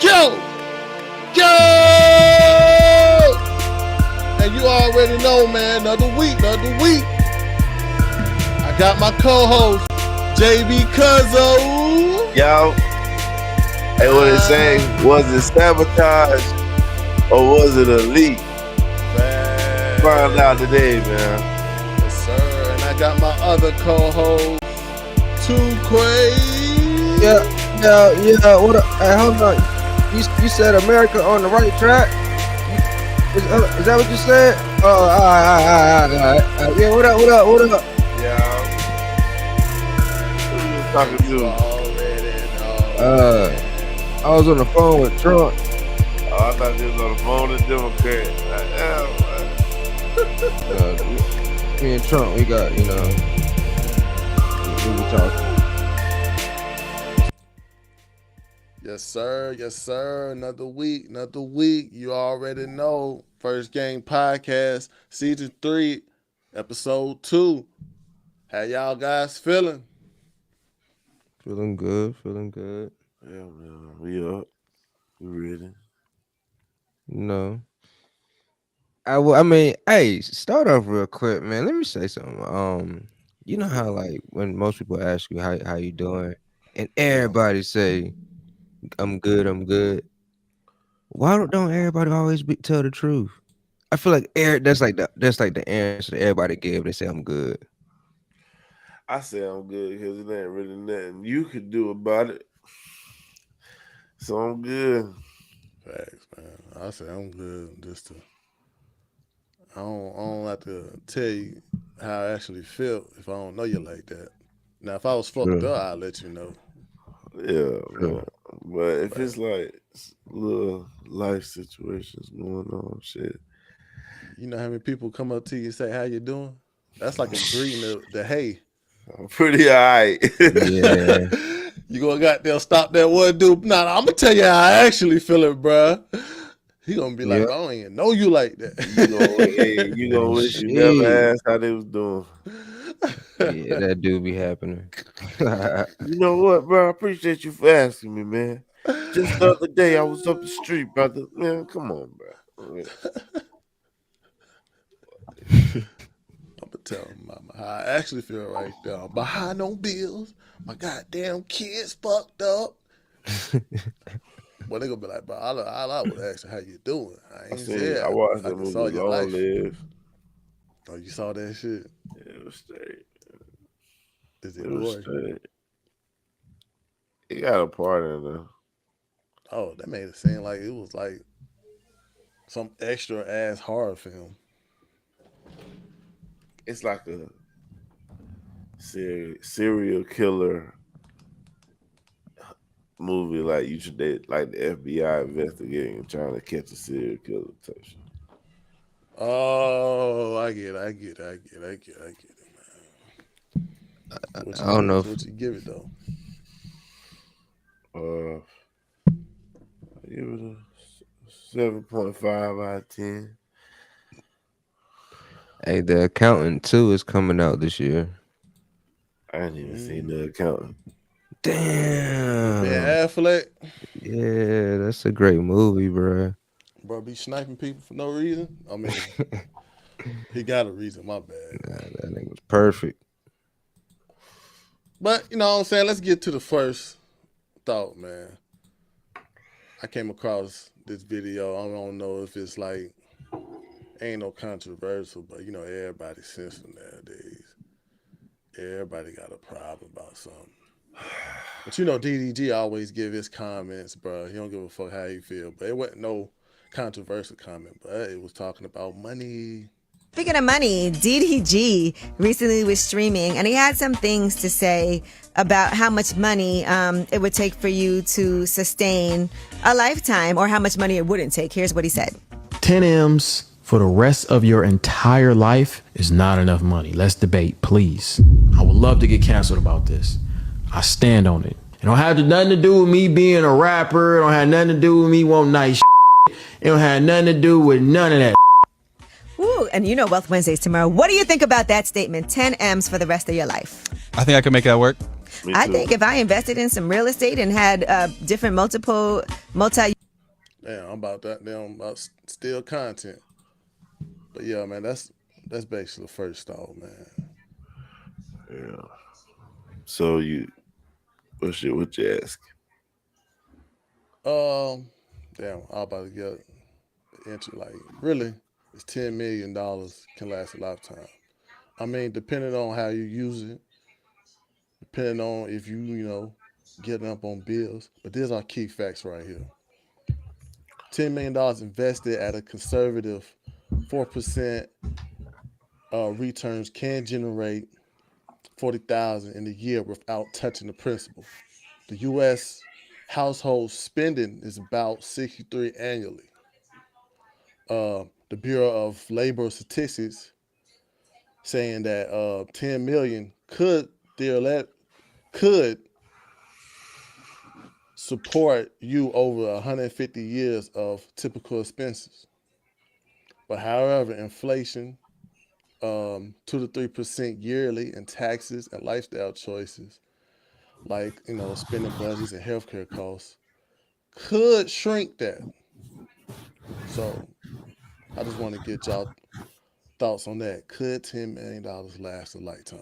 Go! Go! And you already know, man, another week. I got my co-host, JB Cuzzo. Yo. Hey, what they say? Was it Sabotage or was it Elite? Man. Find out today, man. Yes, sir. And I got my other co-host, Two Quay. Yeah. What? Hold on. You said America on the right track? Is that what you said? Oh, all right. Yeah, what up? Yeah. Who you talking to? I was on the phone with Trump. Oh, I thought you was on the phone with Democrat. Me and Trump, we got, we were talking. Yes, sir. Another week. You already know. First Game Podcast, Season 3, Episode 2. How y'all guys feeling? Feeling good. Yeah, man. We up. We ready. No. I mean, hey, start off real quick, man. Let me say something. You know how, like, when most people ask you how you doing, and everybody say, I'm good. Why don't everybody always tell the truth? I feel like that's like the answer that everybody give. They say I'm good. I say I'm good because it ain't really nothing you could do about it. So I'm good. Facts, man. I say I'm good. I don't have to tell you how I actually feel if I don't know you like that. Now, if I was fucked up, I'll let you know. Yeah, man. But if it's like little life situations going on, shit. You know how many people come up to you and say, how you doing? That's like a greeting the hey. I'm pretty all right. Yeah. You gonna goddamn stop that one dude. Nah, I'm gonna tell you how I actually feel it, bruh. He gonna be like, I don't even know you like that. You gonna wish you never asked how they was doing. Yeah, that do be happening. You know what, bro? I appreciate you for asking me, man. Just the other day, I was up the street, brother. Man, come on, bro. I'm gonna tell him how I actually feel right now. I'm behind on bills. My goddamn kids fucked up. Well, they gonna be like, bro, all I would ask you how you doing. I watched that movie Long Live. Oh, you saw that shit? Yeah, it was straight. Is it was straight. It got a part in there. Oh, that made it seem like it was like some extra ass horror film. It's like a serial killer movie, like the FBI investigating and trying to catch a serial killer type shit. Oh, I get it, man. I don't know. What you give it though? I give it a 7.5 out of 10. Hey, The Accountant 2 is coming out this year. I ain't even seen The Accountant. Damn. Ben Affleck. Yeah, that's a great movie, bro. Bro, be sniping people for no reason. I mean, he got a reason. My bad. Nah, that nigga was perfect. But you know what I'm saying. Let's get to the first thought, man. I came across this video. I don't know if it's like ain't no controversial, but you know everybody's sensitive nowadays. Everybody got a problem about something. But you know DDG always give his comments, bro. He don't give a fuck how he feel. But it wasn't no controversial comment, but it was talking about money. Speaking of money, DDG recently was streaming, and he had some things to say about how much money it would take for you to sustain a lifetime, or how much money it wouldn't take. Here's what he said. 10 M's for the rest of your entire life is not enough money. Let's debate, please. I would love to get canceled about this. I stand on it. It don't have nothing to do with me being a rapper. It don't have nothing to do with me wanting nice shit. It don't have nothing to do with none of that. Ooh, and you know Wealth Wednesday's tomorrow. What do you think about that statement? 10 M's for the rest of your life. I think I can make that work. I think if I invested in some real estate and had different multi Damn, I'm about that. Damn, about still content. But yeah, man, that's basically the first thought, man. Yeah. So what you ask? Um, damn, I'm about to get into like really, it's $10 million can last a lifetime. I mean, depending on how you use it, depending on if you getting up on bills. But these are key facts right here. $10 million invested at a conservative 4% returns can generate 40,000 in a year without touching the principal. The U.S. household spending is about 63 annually. The Bureau of Labor Statistics saying that 10 million could support you over 150 years of typical expenses. But however, inflation, 2 to 3% yearly, and taxes and lifestyle choices like spending budgets and healthcare costs could shrink that. So I just want to get y'all thoughts on that. Could $10 million last a lifetime?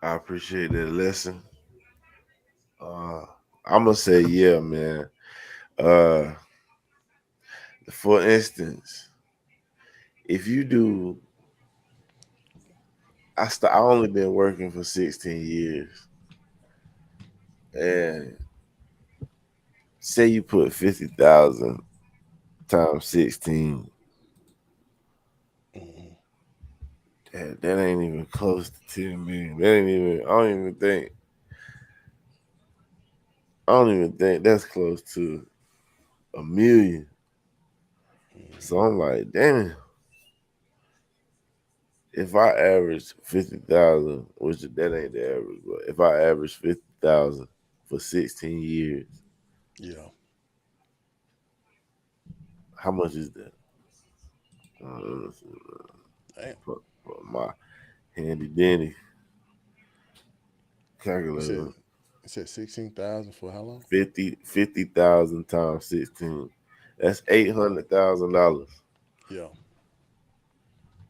I appreciate that lesson. Uh, I'm gonna say yeah, man. Uh, for instance, if you do, I only been working for 16 years, and say you put 50,000 times 16, Mhm. that ain't even close to 10 million. That ain't even. I don't even think that's close to a million. So Mhm. I'm like, damn. If I average 50,000, which that ain't the average, but if I average 50,000 for 16 years, Yeah. how much is that? Uh, Damn. for my handy dandy You said calculator, you said 16,000 for how long? 50,000 times 16. That's $800,000. Yeah.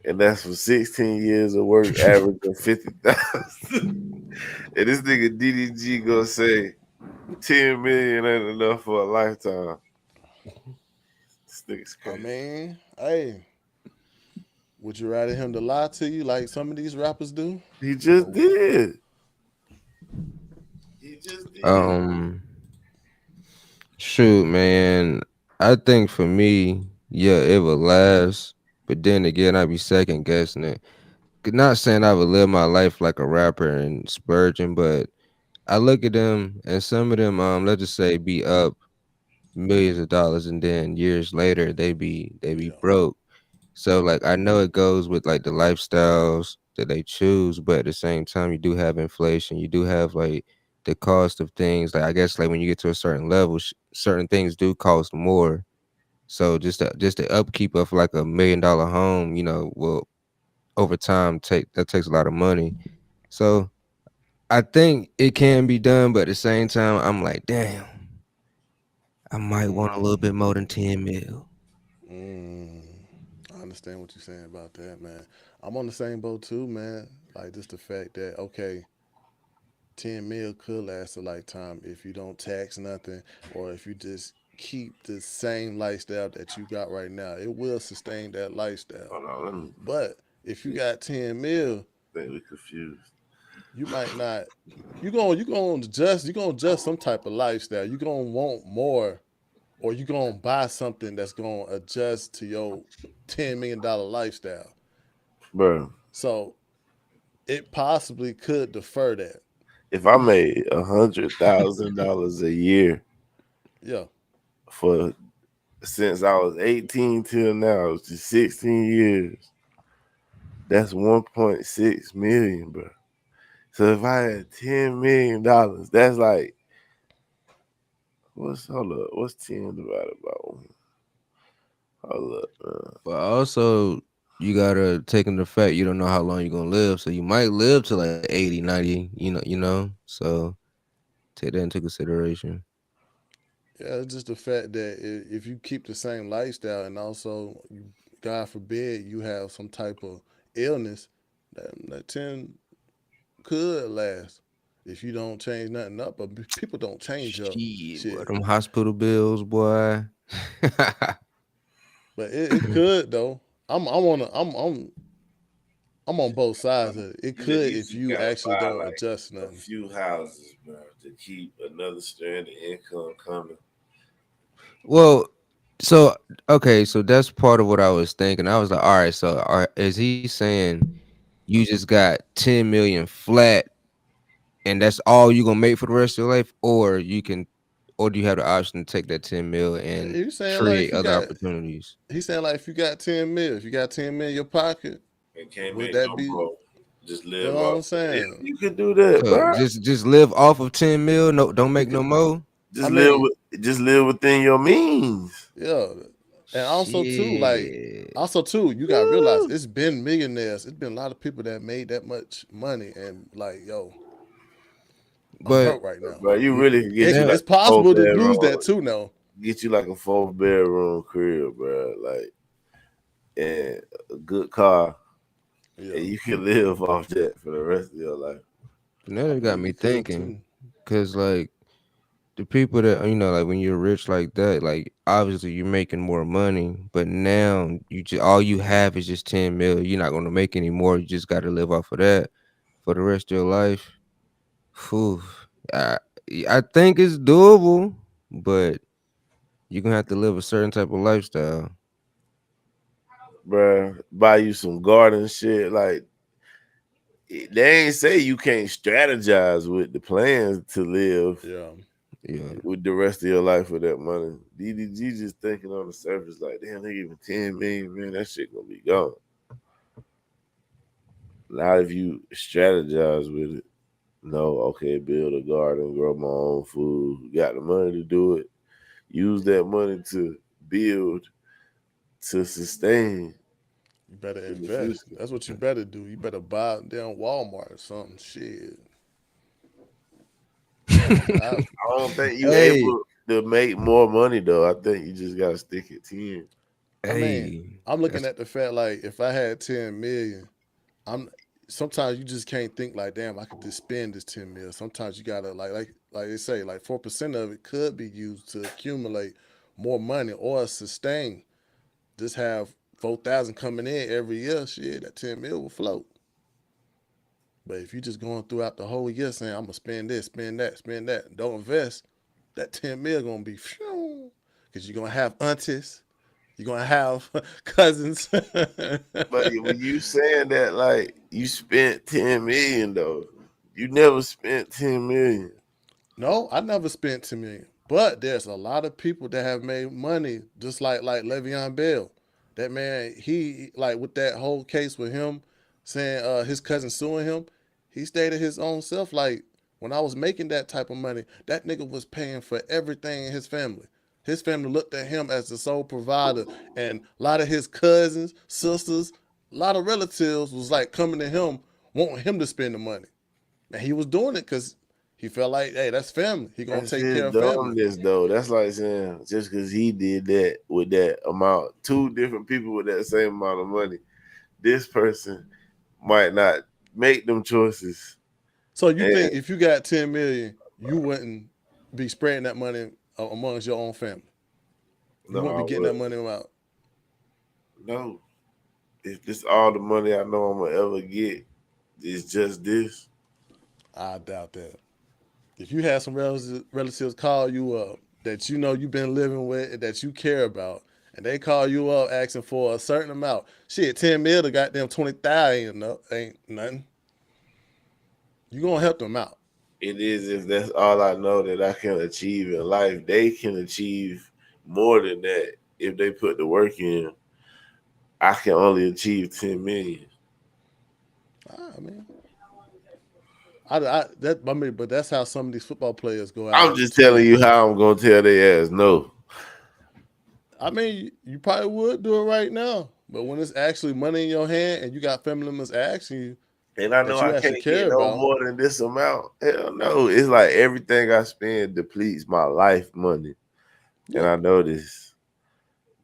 And that's for 16 years of work, averaging 50,000. And this nigga DDG gonna say 10 million ain't enough for a lifetime. This nigga's I crazy. mean, hey, would you rather him to lie to you like some of these rappers do? He just Or did. He just did. Um, Shoot, man. I think for me, yeah, it would last. But then again, I'd be second guessing it. Not saying I would live my life like a rapper and spurging, but I look at them and some of them, let's just say, be up millions of dollars, and then years later they be yeah, broke. So like I know it goes with like the lifestyles that they choose, but at the same time you do have inflation. You do have like the cost of things. Like I guess like when you get to a certain level, certain things do cost more. So just the upkeep of like $1 million home, will over time takes a lot of money. So I think it can be done, but at the same time, I'm like, damn, I might want a little bit more than mm, 10 mil. mm, I understand what you're saying about that, man. I'm on the same boat too, man. Like just the fact that okay, 10 mil could last a lifetime if you don't tax nothing, or if you just keep the same lifestyle that you got right now. It will sustain that lifestyle. Hold on, let me But if you see. got 10 mil, Think we confused. you might not. You gonna adjust some type of lifestyle. You gonna want more, or you gonna buy something that's gonna adjust to your $10 million lifestyle. Bro, So it possibly could defer that. if I made $100,000 a year Yeah. for since I was 18 till now, which is 16 years, that's 1.6 million, bro. So if I had $10 million, that's like what's 10 divided by one? Hold up. But also, you gotta take into fact you don't know how long you're gonna live. So you might live to like 80, 90, So take that into consideration. Yeah, it's just the fact that if you keep the same lifestyle and also, God forbid, you have some type of illness, that 10 could last if you don't change nothing up. But people don't change up Shit, boy, shit. them hospital bills, boy. But it could though. I'm on I'm on both sides of it. It could You if just you gotta actually buy don't like adjust a nothing. few houses, bro, to keep another strand of income coming. Well, so okay, so that's part of what I was thinking. I was like, all right, so is he saying you just got 10 million flat and that's all you gonna make for the rest of your life, or or do you have the option to take that 10 mil and You saying like create if you other got opportunities? he's saying like if you got 10 mil, if you got 10 mil in your pocket, And can't would make that no be, more. Just you live know what I'm off. Yeah, saying? you could do that, So bro. just live off of 10 mil, no, don't You make could, no more. I Just live mean, just live within your means. yeah. And also too, like Shit. also too, you gotta realize it's been millionaires. It's been a lot of people that made that much money and like, yo, I'm But broke right now. Bro, you really could get you now like It's a four possible to lose bedroom, that too now. get you like a 4 bedroom crib, bro. Like and a good car, Yeah. and you can live off that for the rest of your life. it I got mean me you could thinking, too. cause like the people that like when you're rich like that, like obviously you're making more money, but now all you have is just 10 mil. You're not gonna make any more. You just got to live off of that for the rest of your life. Whew. I I think it's doable, but you're gonna have to live a certain type of lifestyle. Bro, buy you some garden shit. Like they ain't say you can't strategize with the plans to live Yeah. Yeah. with the rest of your life with that money. DDG just thinking on the surface like, damn, they give me 10 million, man, that shit gonna be gone. Not if you strategize with it. No, okay, build a garden, grow my own food. Got the money to do it. Use that money to build, to sustain You better in the invest. future. That's what you better do. You better buy down Walmart or something. Shit. I I don't think you Hey, able to make more money though. I think you just gotta stick at 10. I mean, hey, I'm looking that's at the fact like if I had 10 million, I'm sometimes you just can't think like, damn, I could just spend this 10 mil. Sometimes you gotta like they say, like 4% of it could be used to accumulate more money or sustain. Just have 4,000 coming in every year. Shit, that 10 mil will float. But if you just going throughout the whole year saying I'm gonna spend this, spend that, don't invest, that 10 mil gonna be because you're gonna have aunties, you're gonna have cousins. But when you saying that, like you spent 10 million though, you never spent 10 million. No, I never spent 10 million. But there's a lot of people that have made money, just like Le'Veon Bell. That man, he like with that whole case with him saying his cousin suing him, he stated his own self like when I was making that type of money, that nigga was paying for everything in his family. His family looked at him as the sole provider, and a lot of his cousins, sisters, a lot of relatives was like coming to him, wanting him to spend the money. And he was doing it because he felt like, hey, that's family. He gonna That's take his care of family. dumbness though. That's like saying just because he did that with that amount, two different people with that same amount of money, this person might not make them choices. So you And think if you got 10 million, you wouldn't be spreading that money amongst your own family? You no, wouldn't I be getting would that money out. no. If this all the money I know I'm gonna ever get, it's just this. I doubt that. If you had some relatives call you up that you know you've been living with and that you care about, and they call you up asking for a certain amount, shit, 10 mil to goddamn 20,000 ain't nothing. You gonna help them out. It is if that's all I know that I can achieve in life. They can achieve more than that if they put the work in. I can only achieve 10 million. I mean, I mean, but that's how some of these football players go I'm out just telling too. you how I'm gonna tell their ass no. I mean, you probably would do it right now, but when it's actually money in your hand and you got family members asking you And I know that you I actually can't get care no about, more than this amount. Hell no. It's like everything I spend depletes my life money. And Yep. I know this.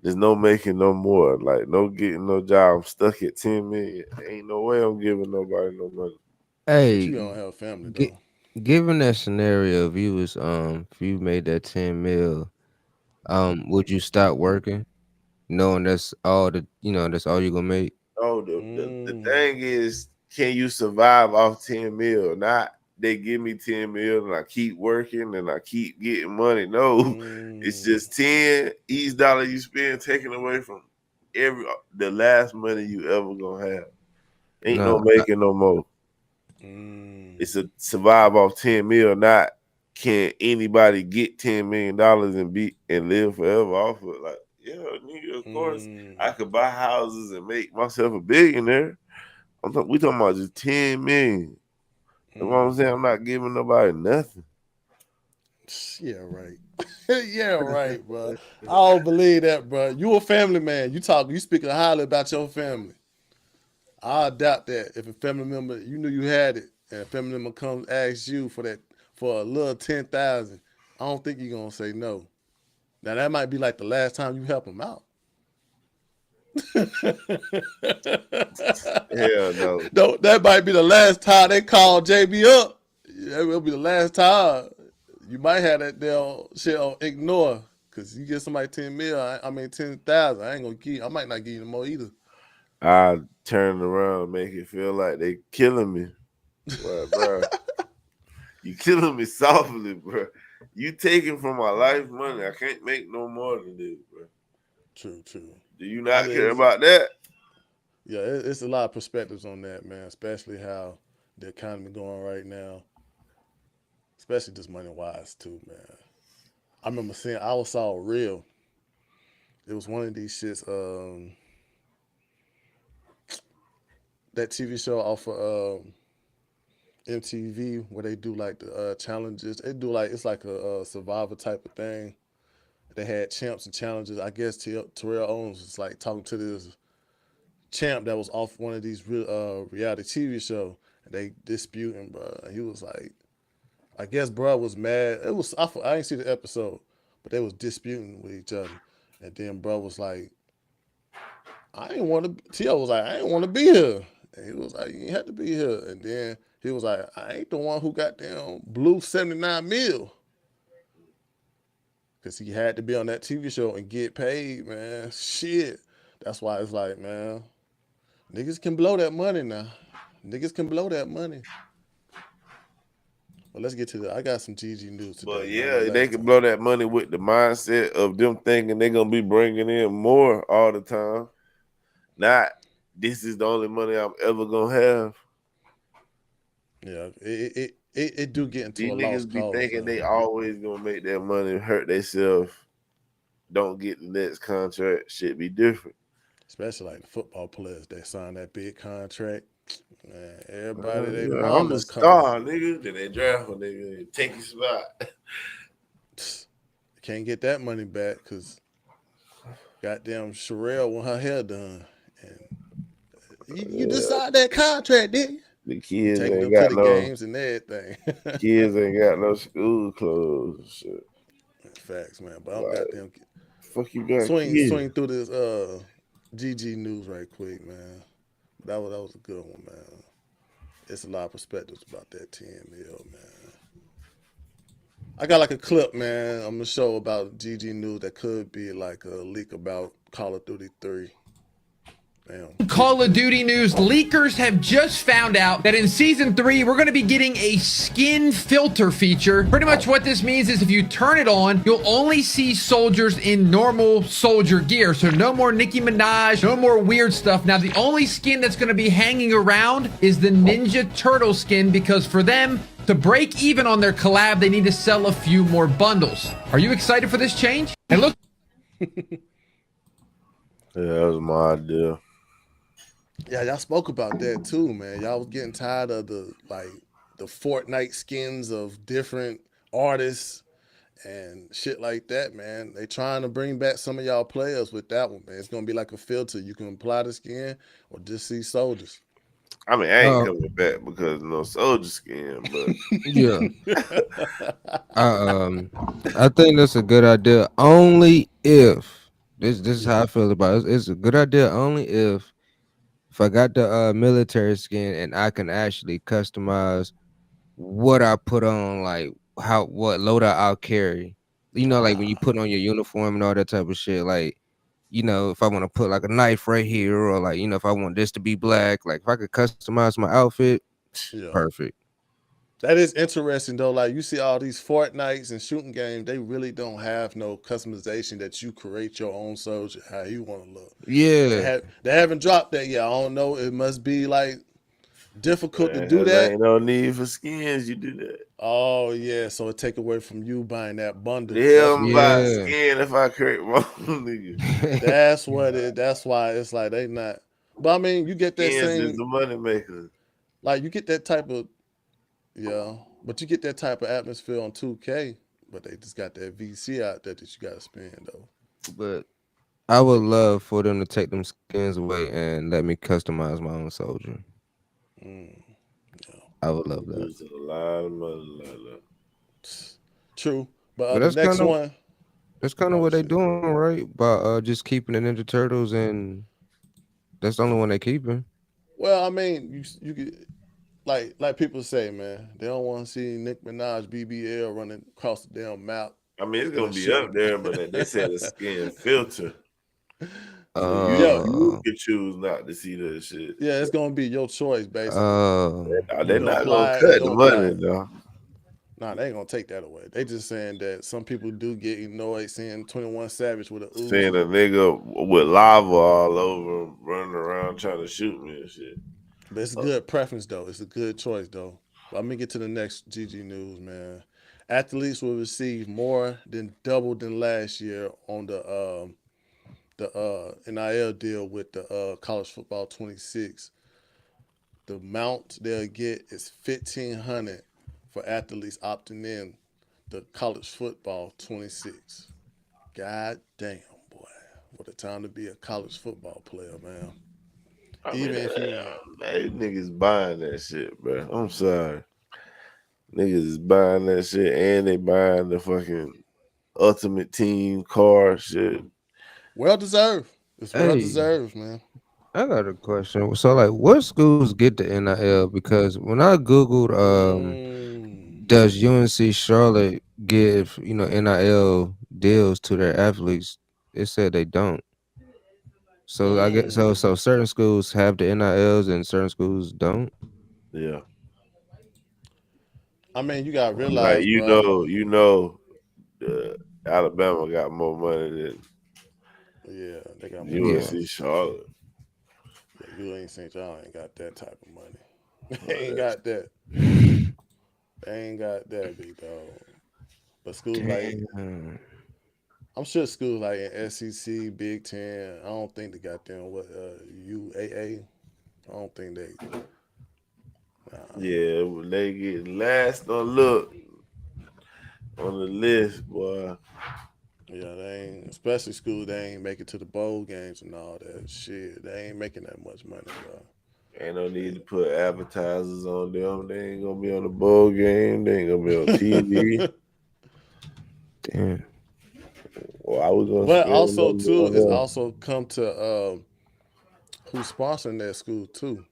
There's no making no more. Like no getting no job. I'm stuck at 10 million. Ain't no way I'm giving nobody no money. But you Hey, don't have a family gi- though. given that scenario, if you made that 10 mil, would you stop working, knowing that's all you gonna make? No, the Mm, thing is, can you survive off 10 mil? Not they give me 10 mil and I keep working and I keep getting money. No, it's mm, just 10 each dollar you spend taken away from the last money you ever gonna have. Ain't no No, making no more. mm, It's a survive off 10 mil, not can anybody get $10 million and live forever off of it. Like, yeah, nigga, of course I mm, could buy houses and make myself a billionaire. We talking about just 10 million. You know what I'm mm. saying? I'm not giving nobody nothing. Yeah, right. Yeah, right, bro. I don't believe that, bro. You a family man. You speaking highly about your family. I doubt that if a family member you knew you had it and a family member comes ask you for a little 10,000, I don't think you're gonna say no. Now that might be like the last time you help them out. Hell no. No, that might be the last time they call JB up. That will be the last time. You might have that damn shit on ignore. Cause you get somebody 10 mil, I mean 10,000. I ain't gonna give. I might not give you no more either. I turn around and make it feel like they killing me. Like, bro, you killing me softly, bro. You taking from my life money. I can't make no more than this, bro. True, true. Do you I not mean, care about that? yeah, it's a lot of perspectives on that, man. Especially how the economy going right now. Especially just money wise too, man. I remember seeing. I saw real. It was one of these shits. That TV show off of MTV where they do like the challenges. They do like it's like a survivor type of thing. They had champs and challenges. I guess Terrell Owens was like talking to this champ that was off one of these reality TV show. And they disputing, bro. And he was like, I guess bro was mad. It was I didn't see the episode, but they was disputing with each other. And then bro was like, I ain't want to. T.O. was like, I ain't want to be here. And he was like, you ain't have to be here. And then he was like, I ain't the one who got down blue 79 mil. Because he had to be on that TV show and get paid, man. Shit. That's why it's like, man, niggas can blow that money now. Niggas can blow that money. But let's get to the. I got some GG news today, But man. I know yeah, they last can time. blow that money with the mindset of them thinking they're gonna be bringing in more all the time. Not this is the only money I'm ever gonna have. Yeah, it do get into These a lost niggas be cause, thinking though. they always gonna make that money, hurt themselves, don't get the next contract. Shit be different. Especially like the football players that sign that big contract. Man, everybody, they Yeah, I'm the mama coming. star, nigga. Then they draft a nigga and take his spot. Can't get that money back because goddamn Sherelle want her hair done. And you Yeah, decide that contract, didn't you? the You kids taking ain't them to got the no games and everything. kids ain't got no school clothes and shit. Facts, man. But I'm Like, goddamn fuck you got kids. swing through this GG news right quick, man. That was a good one, man. It's a lot of perspectives about that 10 mil, man. I got like a clip, man. I'm gonna show about GG news that could be like a leak about Call of Duty 3. Damn, Call of clip. Duty news, leakers have just found out that in Season 3, we're going to be getting a skin filter feature. Pretty much what this means is if you turn it on, you'll only see soldiers in normal soldier gear. So no more Nicki Minaj, no more weird stuff. Now, the only skin that's going to be hanging around is the Ninja Turtle skin because for them to break even on their collab, they need to sell a few more bundles. Are you excited for this change? And look, Yeah, that was my idea. Yeah, y'all spoke about that too, man. Y'all was getting tired of the Fortnite skins of different artists and shit like that, man. They trying to bring back some of y'all players with that one, man. It's gonna be like a filter. You can apply the skin or just see soldiers. I mean, I ain't Uh, coming back because no soldier skin, but yeah. I I think that's a good idea only if this is how Yeah. I feel about it. It's a good idea only if I got the military skin and I can actually customize what I put on, like how what loadout I'll carry. You know, like when you put on your uniform and all that type of shit. Like, you know, if I want to put like a knife right here, or like, you know, if I want this to be black, like if I could customize my outfit, Yeah. perfect. That is interesting though. Like you see all these Fortnites and shooting games, they really don't have no customization that you create your own soldier how you want to look. Yeah, They haven't dropped that yet. I don't know. It must be like difficult to man, do there that. ain't no need for skins. You do that. Oh yeah, so it take away from you buying that bundle. The hell That's I'm what it about is. yeah. skin if I create my own nigga. That's what it. That's why it's like they not. But I mean, you get that Skins is same the money maker. like you get that type of yeah, but you get that type of atmosphere on 2K. But they just got that VC out there that you got to spend though. But I would love for them to take them skins away and let me customize my own soldier. Mm, I would love You that. lose a lot of money like that. true. But But the next one, that's kind of oh what they shit. doing, right? By just keeping the Ninja Turtles, and that's the only one they keeping. Well, I mean, you get like people say, man, they don't want to see Nick Minaj BBL running across the damn map I mean, it's in a gonna be shooting. up there, but they said a skin filter, so Yeah, you Uh, can choose not to see that shit. yeah, it's gonna be your choice basically. They're You not gonna apply, you cut the don't money apply. though. Nah, they ain't gonna take that away. They just saying that some people do get annoyed seeing 21 Savage with a Seeing Uzi. a nigga with lava all over him running around trying to shoot me and shit. But it's a Oh, good preference though. It's a good choice though. But let me get to the next GG news, man. Athletes will receive more than double than last year on the NIL deal with the college football 26. The amount they'll get is 1,500 for athletes opting in the college football 26. God damn, boy. What a time to be a college football player, man. I mean, Even if you ain't. they niggas buying that shit, bro. I'm sorry. Niggas is buying that shit and they buying the fucking ultimate team car shit. Well deserved. It's well hey, deserved, man. I got a question. So, like, what schools get the NIL? Because when I googled, Mm, does UNC Charlotte give NIL deals to their athletes? It said they don't. So I get mm. so certain schools have the NILs and certain schools don't. Yeah. I mean, you gotta Like realize, bro. the Alabama got more money than Yeah, they got more Yeah. UNC funds. Charlotte. Yeah, you ain't St. John ain't got that type of money. Well, They ain't that's got that. They ain't got that big dog. But schools like Damn. I'm sure schools like in SEC, Big Ten. I don't think they got them what UAA. I don't think they. Nah. yeah, when they get last on look on the list, boy. Yeah, they ain't. Especially schools they ain't make it to the bowl games and all that shit. They ain't making that much money, bro. Ain't no need to put advertisers on them. They ain't gonna be on the bowl game. They ain't gonna be on TV. Damn. Well, I was gonna But spend also money too, on it's them. also come to who's sponsoring that school too.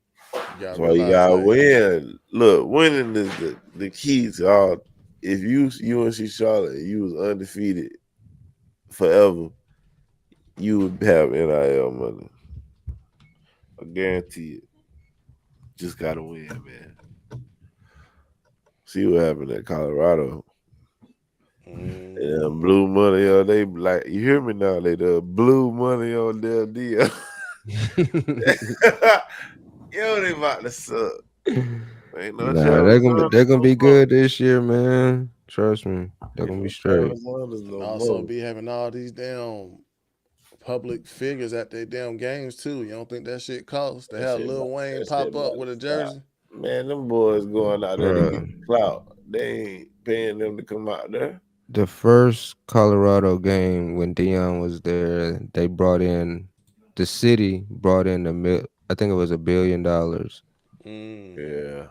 You gotta That's why you realize gotta like win. Look, winning is the key to all. If you UNC Charlotte, you was undefeated forever, you would have NIL money. I guarantee it. Just gotta win, man. See what happened at Colorado. And mm, blue money on they like you hear me now, they the blue money on their deal. Yo, they about to suck. Ain't no Nah, Travis they're Sanders gonna no be more. good this year, man. Trust me, they're Ain't gonna be no straight. Travis Sanders and no also more. be having all these damn public figures at their damn games too. You don't think that shit costs to have Lil Wayne That shit pop up about with to a stop. jersey? Man, them boys going out there to get Bruh. the clout. They ain't paying them to come out there. The first Colorado game when Dion was there, they brought in the city brought in I think it was $1 billion Yeah.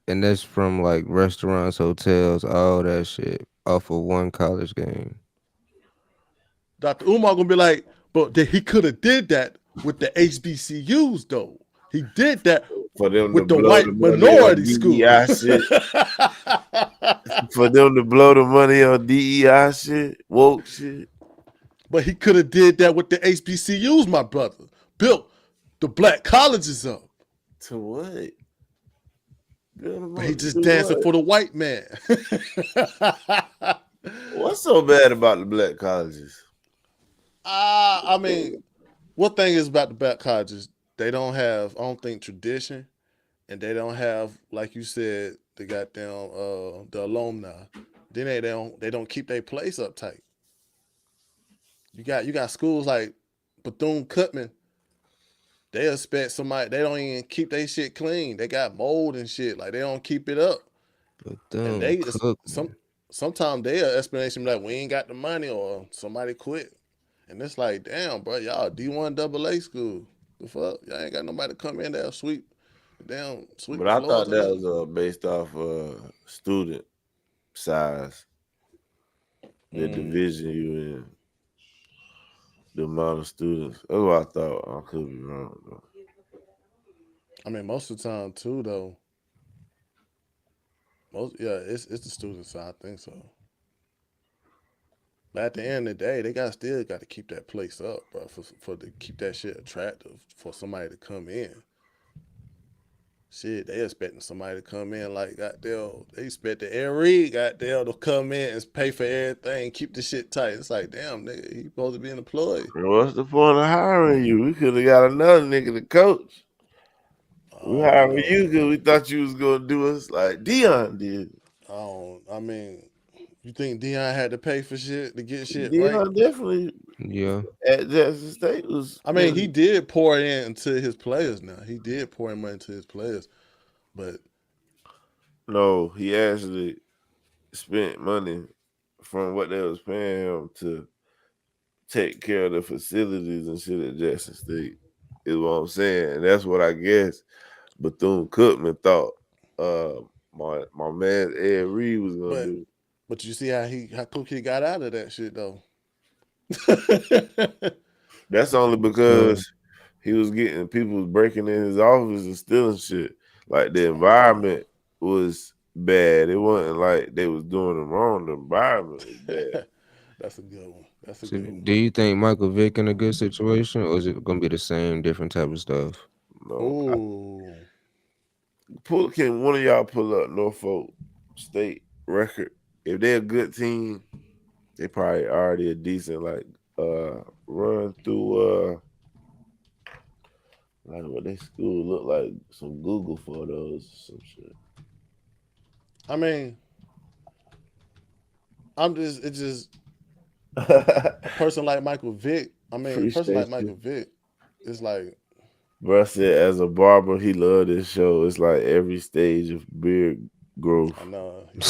And that's from like restaurants, hotels, all that shit off of one college game. Dr. Umar gonna be like, but he could have did that with the HBCUs though. He did that For them to with the blow the white money on minority DEI schools. shit. For them to blow the money on DEI shit, woke shit. But he could have did that with the HBCUs, my brother. Built the black colleges up. To what? But he just Do dancing what? for the white man. What's so bad about the black colleges? I mean, one thing is about the black colleges, they don't have, I don't think, tradition, and they don't have, like you said, the goddamn the alumni. Then they don't keep their place uptight. You got schools like Bethune-Cookman. They expect somebody. They don't even keep their shit clean. They got mold and shit. Like they don't keep it up. But And them they cook sometimes their explanation like we ain't got the money or somebody quit. And it's like, damn, bro, y'all D1 AA school. The fuck? Y'all ain't got nobody to come in there sweep But the I floors thought or that nothing. was based off student size, the division you in, the amount of students. That's what I thought. I could be wrong though. I mean, most of the time too, though. It's the student side. I think so. But at the end of the day, they still got to keep that place up, bro, for to keep that shit attractive for somebody to come in. Shit, they expecting somebody to come in like goddamn. They expect the Air Reed goddamn to come in and pay for everything, keep the shit tight. It's like, damn, nigga, he supposed to be an employee. What's the point of hiring you? We could have got another nigga to coach. We I don't hired know, you because man. we thought you was gonna do us like Dion did. I mean, you think Dion had to pay for shit to get shit right? Dion definitely yeah. at Jackson State was I mean, he did pour it into his players. Now he did pour in money into his players, but no, he actually spent money from what they was paying him to take care of the facilities and shit at Jackson State. Is what I'm saying. And that's what I guess Bethune-Cookman thought my man Ed Reed was gonna but do. but you see how quick he got out of that shit though. That's only So because he was getting people was breaking in his office and stealing shit. Like the environment was bad. It wasn't like they was doing it wrong. The environment was bad. That's a good one. That's a so good one. do you think Michael Vick in a good situation, or is it gonna be the same, different type of stuff? No, Oh, can one of y'all pull up Norfolk State record? If they're a good team, they probably already a decent run through like what they school look like, some Google photos or some shit. I mean, it's just a person like Michael Vick. I mean, a person like Appreciate Michael you. Vick is like, Bro said as a barber, he loved this show. It's like every stage of beard growth. I know he do.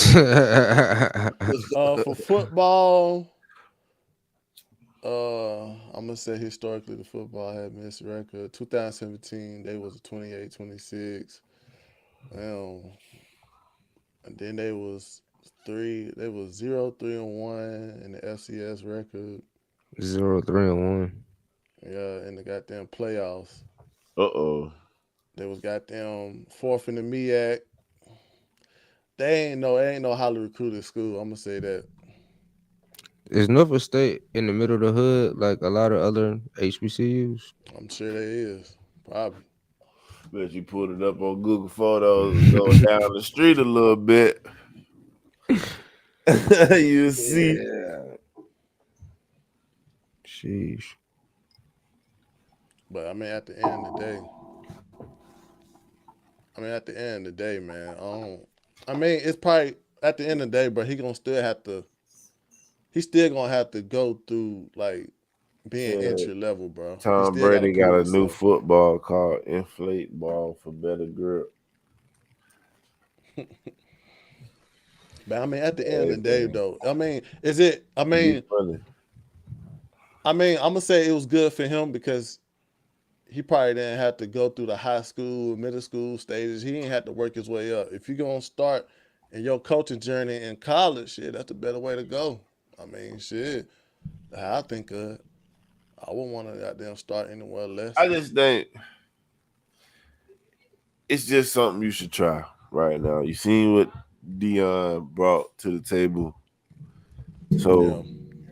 For football, I'm gonna say historically the football had missed record. 2017, they was a 28-26. Um, and then they was 0-3-1 in the FCS record. 0-3-1. Yeah, in the goddamn playoffs. Uh-oh. They was goddamn fourth in the MEAC. They ain't no highly recruited school. I'm gonna say that. Is Norfolk State in the middle of the hood like a lot of other HBCUs? I'm sure they is. Probably. Bet you put it up on Google Photos, going down the street a little bit. You see. Sheesh. But I mean at the end of the day. Man, I mean it's probably at the end of the day, but he's still gonna have to go through like being Yeah. entry level, bro. He Tom still gotta Brady prove got a new himself. football called Inflate Ball for better grip. But I mean at the end Hey, of the day man. though, I mean, is it Be funny. I'm gonna say it was good for him because he probably didn't have to go through the high school, middle school stages. He didn't have to work his way up. If you're gonna start in your coaching journey in college, shit, that's the better way to go. I mean, shit, how I think of it, I wouldn't want to goddamn start anywhere less. I just think it's just something you should try right now. You seen what Dion brought to the table, Yeah, so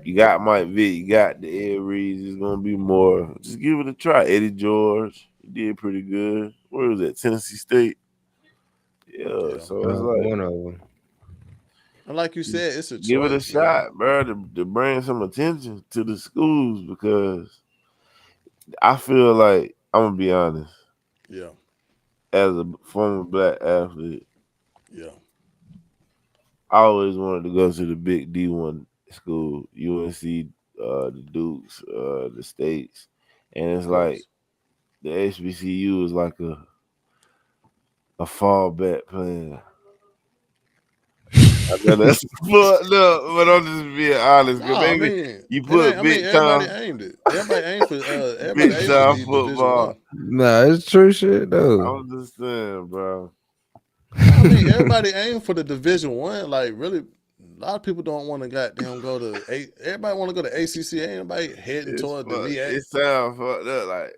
you got Mike Vick, you got the Ed Reeves. It's gonna be more. Just give it a try. Eddie George, he did pretty good. Where was that? Tennessee State. Yeah, yeah. so it's like One of them. And like you said, it's a give it a choice, man. shot, bro, to bring some attention to the schools because I feel like I'm gonna be honest. Yeah, As a former black athlete, yeah, I always wanted to go to the big D1 school, UNC, the Dukes, the States, and of it's like course. the HBCU is like a fallback plan. I know that's fucked up, but I'm just being honest. Cause Nah, I maybe mean, you it ain't. put I mean, everybody aimed it. Everybody big aimed to time be Division football. One. Nah, it's true shit though. I'm just saying, bro. No, I mean everybody aimed for the Division One. Like really, a lot of people don't want to goddamn go to A. Everybody want to go to ACC. Ain't nobody heading toward the VA. It sounds fucked up. Like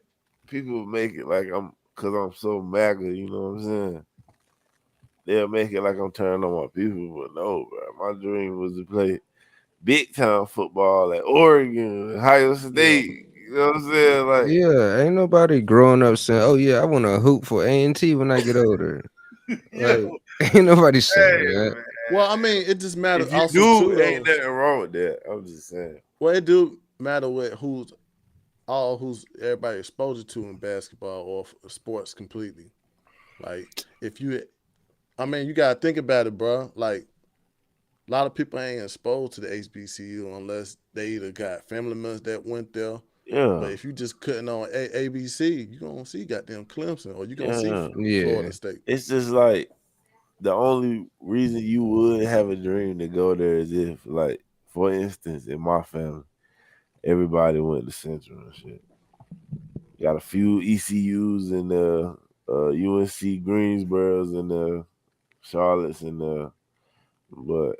people make it like cause I'm so MAGA. You know what I'm saying? They'll make it like I'm turning on my people, but no, bro. My dream was to play big time football at Oregon, Ohio Yeah, State. You know what I'm saying? Like, Yeah, ain't nobody growing up saying, "Oh yeah, I want to hoop for A&T when I get older." yo, Like, ain't nobody saying hey that. man. well, I mean, it just matters If you also too, do, ain't though. nothing wrong with that. I'm just saying. Well, it do matter with who's everybody exposure to in basketball or sports completely. Like if you, I mean, you gotta think about it, bro. Like a lot of people ain't exposed to the HBCU unless they either got family members that went there. But Yeah, if you just cutting on ABC, you gonna see goddamn Clemson or you gonna see yeah. Yeah, Florida State. It's just like the only reason you would have a dream to go there is if, like, for instance, in my family, everybody went to Central and shit. Got a few ECUs and UNC Greensboros and Charlottes and but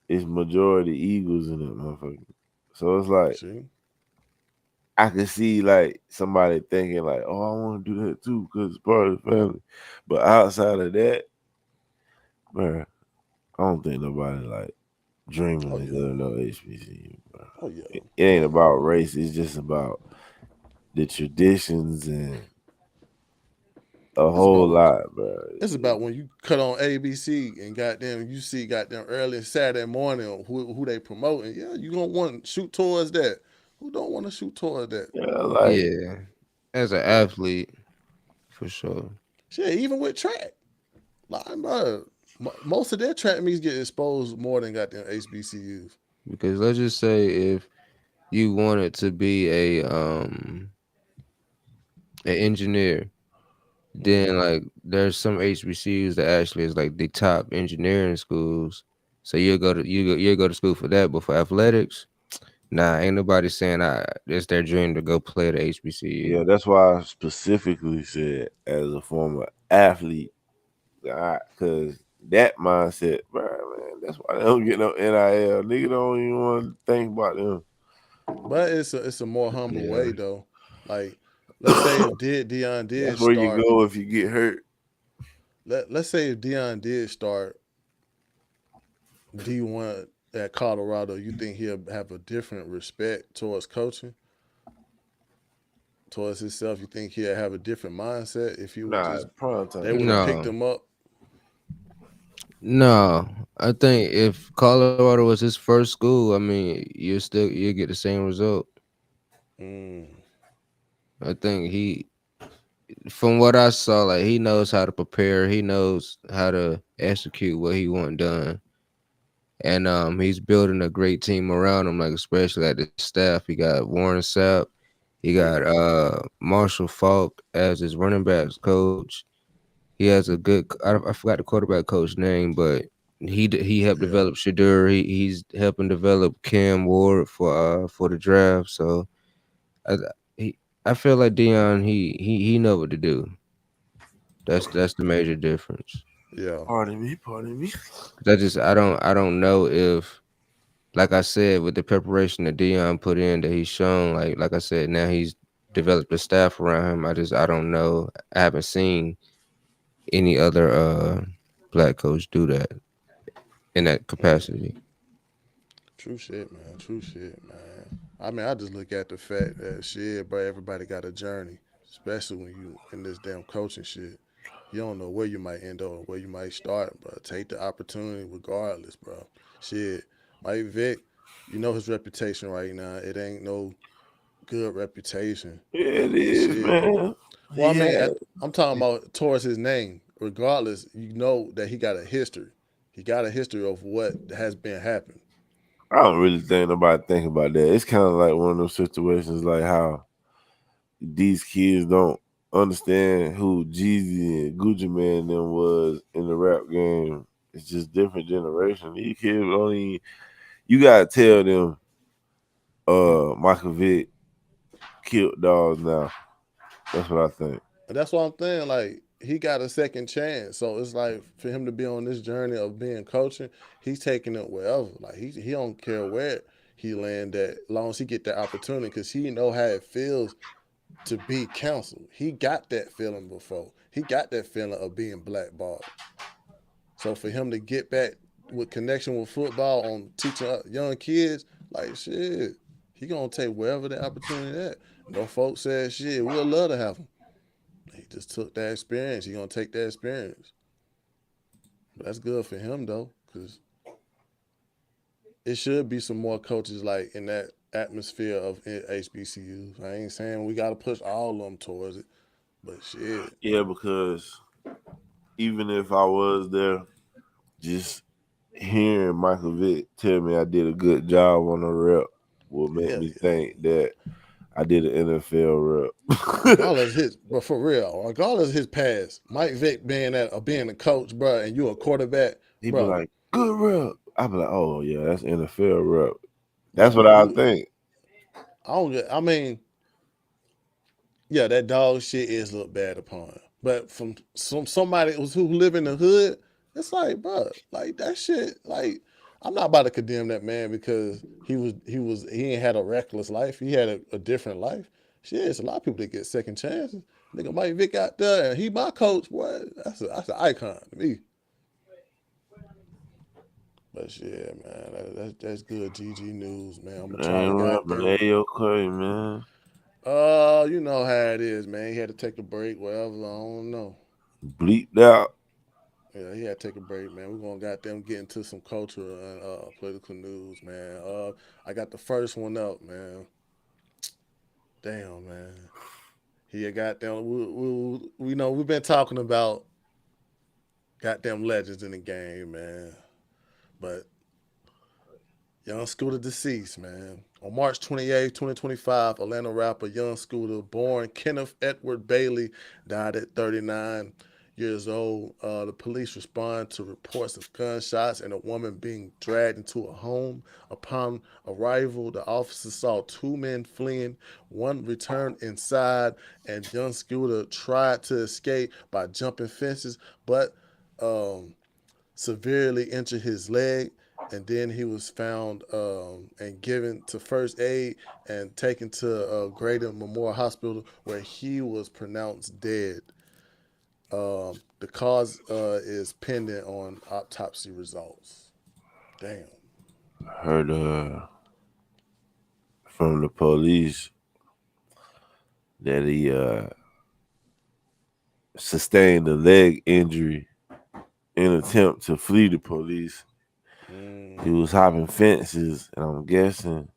it's majority Eagles in it, motherfucker. So it's like See, I can see like somebody thinking like, oh, I want to do that too because it's part of the family. But outside of that, man, I don't think nobody like dreaming oh to yeah, go to no HBCU, bro. oh yeah, It ain't about race. It's just about the traditions and a it's whole about lot, bro. it's about when you cut on ABC and goddamn you see goddamn early Saturday morning who they promoting. Yeah, you gonna want to shoot towards that. Who don't want to shoot towards that? Yeah, like yeah. As an Yeah. athlete, for sure. Shit, even with track, like bro, most of their track meets get exposed more than goddamn HBCUs. Because let's just say if you wanted to be an engineer, then like there's some HBCUs that actually is like the top engineering schools. So you'll go to school for that, but for athletics, nah, ain't nobody saying it's their dream to go play at the HBCU. yeah, that's why I specifically said as a former athlete, because that mindset, bro, man, that's why they don't get no NIL. Nigga don't even want to think about them. But it's a more humble Yeah. way though. Like let's say if Dion did That's where you start, go if you get hurt. let's say if Dion did start D1 at Colorado, you think he'll have a different respect towards coaching, towards himself? You think he'll have a different mindset if he would Nah, just it's prime they time. would have picked No, him up? no. I think if Colorado was his first school, I mean, you get the same result. Mm, I think from what I saw, like he knows how to prepare. He knows how to execute what he want done, and he's building a great team around him. Like especially at the staff, he got Warren Sapp, he got yeah, Marshall Falk as his running backs coach. He has a good. I forgot the quarterback coach name, but he helped yeah. develop Shadur. He's helping develop Cam Ward for the draft. So I, he I feel like Dion, he know what to do. That's the major difference. Yeah. Pardon me, pardon me. 'Cause I don't know if, like I said, with the preparation that Dion put in, that he's shown, like I said, now he's developed a staff around him. I don't know. I haven't seen any other black coach do that in that capacity. True shit, man. True shit, man. I mean, I just look at the fact that shit, bro, everybody got a journey, especially when you in this damn coaching shit. You don't know where you might end up or where you might start, but take the opportunity regardless, bro. Shit, Mike Vick, you know his reputation right now. It ain't no good reputation, Yeah, but it is, shit. man. Well, I mean, Yeah. I'm talking about towards his name. Regardless, you know that he got a history. He got a history of what has been happening. I don't really think nobody think about that. It's kind of like one of those situations like how these kids don't understand who Jeezy and Gucci Man them was in the rap game. It's just different generation. These kids only you gotta tell them Michael Vick killed dogs now. That's what I think. And that's what I'm saying. Like he got a second chance, so it's like for him to be on this journey of being coaching, he's taking it wherever. Like he don't care where he land at, as long as he get that opportunity, because he know how it feels to be counseled. He got that feeling before. He got that feeling of being blackballed. So for him to get back with connection with football on teaching young kids, like shit, he gonna take wherever the opportunity at. No folks said shit, we'll love to have him. He just took that experience. He gonna take that experience. But that's good for him though, because it should be some more coaches like in that atmosphere of HBCUs. I ain't saying we gotta push all of them towards it, but shit, Yeah, because even if I was there, just hearing Michael Vick tell me I did a good job on the rep will make hell me yeah. think that I did an NFL rep. Regardless of his, but for real, regardless of his past, Mike Vick being being a coach, bro, and you a quarterback, He'd be bro, like, good rep. I'd be like, oh yeah, that's NFL rep. That's bro, what I you, think. I don't get. I mean, yeah, that dog shit is looked bad upon. But from somebody who live in the hood, it's like, bro, like that shit. Like, I'm not about to condemn that man because he ain't had a reckless life. He had a different life. Shit, it's a lot of people that get second chances. Nigga Mike Vick out there and he my coach, boy. That's an icon to me. But shit, man, that's good GG news, man. I'm gonna try to Ain't rapping goddamn. okay, man. You know how it is, man. He had to take a break, whatever. I don't know. Bleeped out. Yeah, he had to take a break, man. We're gonna goddamn get into some cultural and political news, man. I got the first one up, man. Damn, man. He had goddamn. We know we've been talking about goddamn legends in the game, man. But Young Scooter deceased, man. On March 28, 2025, Atlanta rapper Young Scooter, born Kenneth Edward Bailey, died at 39 years old. The police respond to reports of gunshots and a woman being dragged into a home. Upon arrival, the officers saw two men fleeing. One returned inside, and Young Scooter tried to escape by jumping fences, but severely injured his leg, and then he was found and given to first aid and taken to Greater Memorial Hospital where he was pronounced dead. The cause is pending on autopsy results. Damn. Heard from the police that he sustained a leg injury in an attempt to flee the police. He was hopping fences, and I'm guessing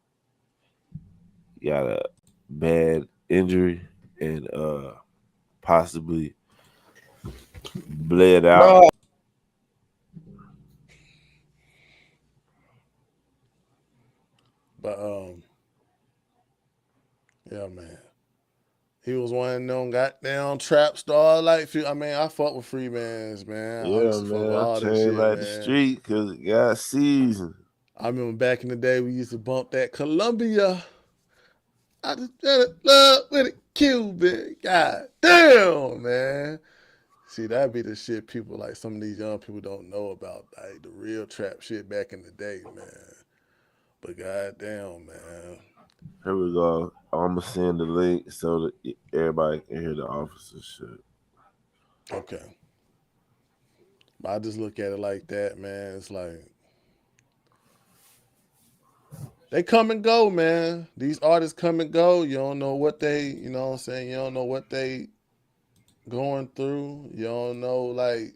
he got a bad injury and possibly bled out. But yeah, man. He was one of them goddamn trap star like. I mean, I fuck with Freemans, man. I Yeah, used to fuck with man. I all that changed shit, like the man. street because it got seasoned. I remember back in the day we used to bump that Columbia. I just fell in love with it. Cuban. God damn, man. See, that'd be the shit people like some of these young people don't know about, like the real trap shit back in the day, man. But goddamn, man. Here we go. I'm gonna send the link so that everybody can hear the officer shit. Okay. But I just look at it like that, man. It's like they come and go, man. These artists come and go. You don't know what they, you know what I'm saying? You don't know what they going through. You don't know, like,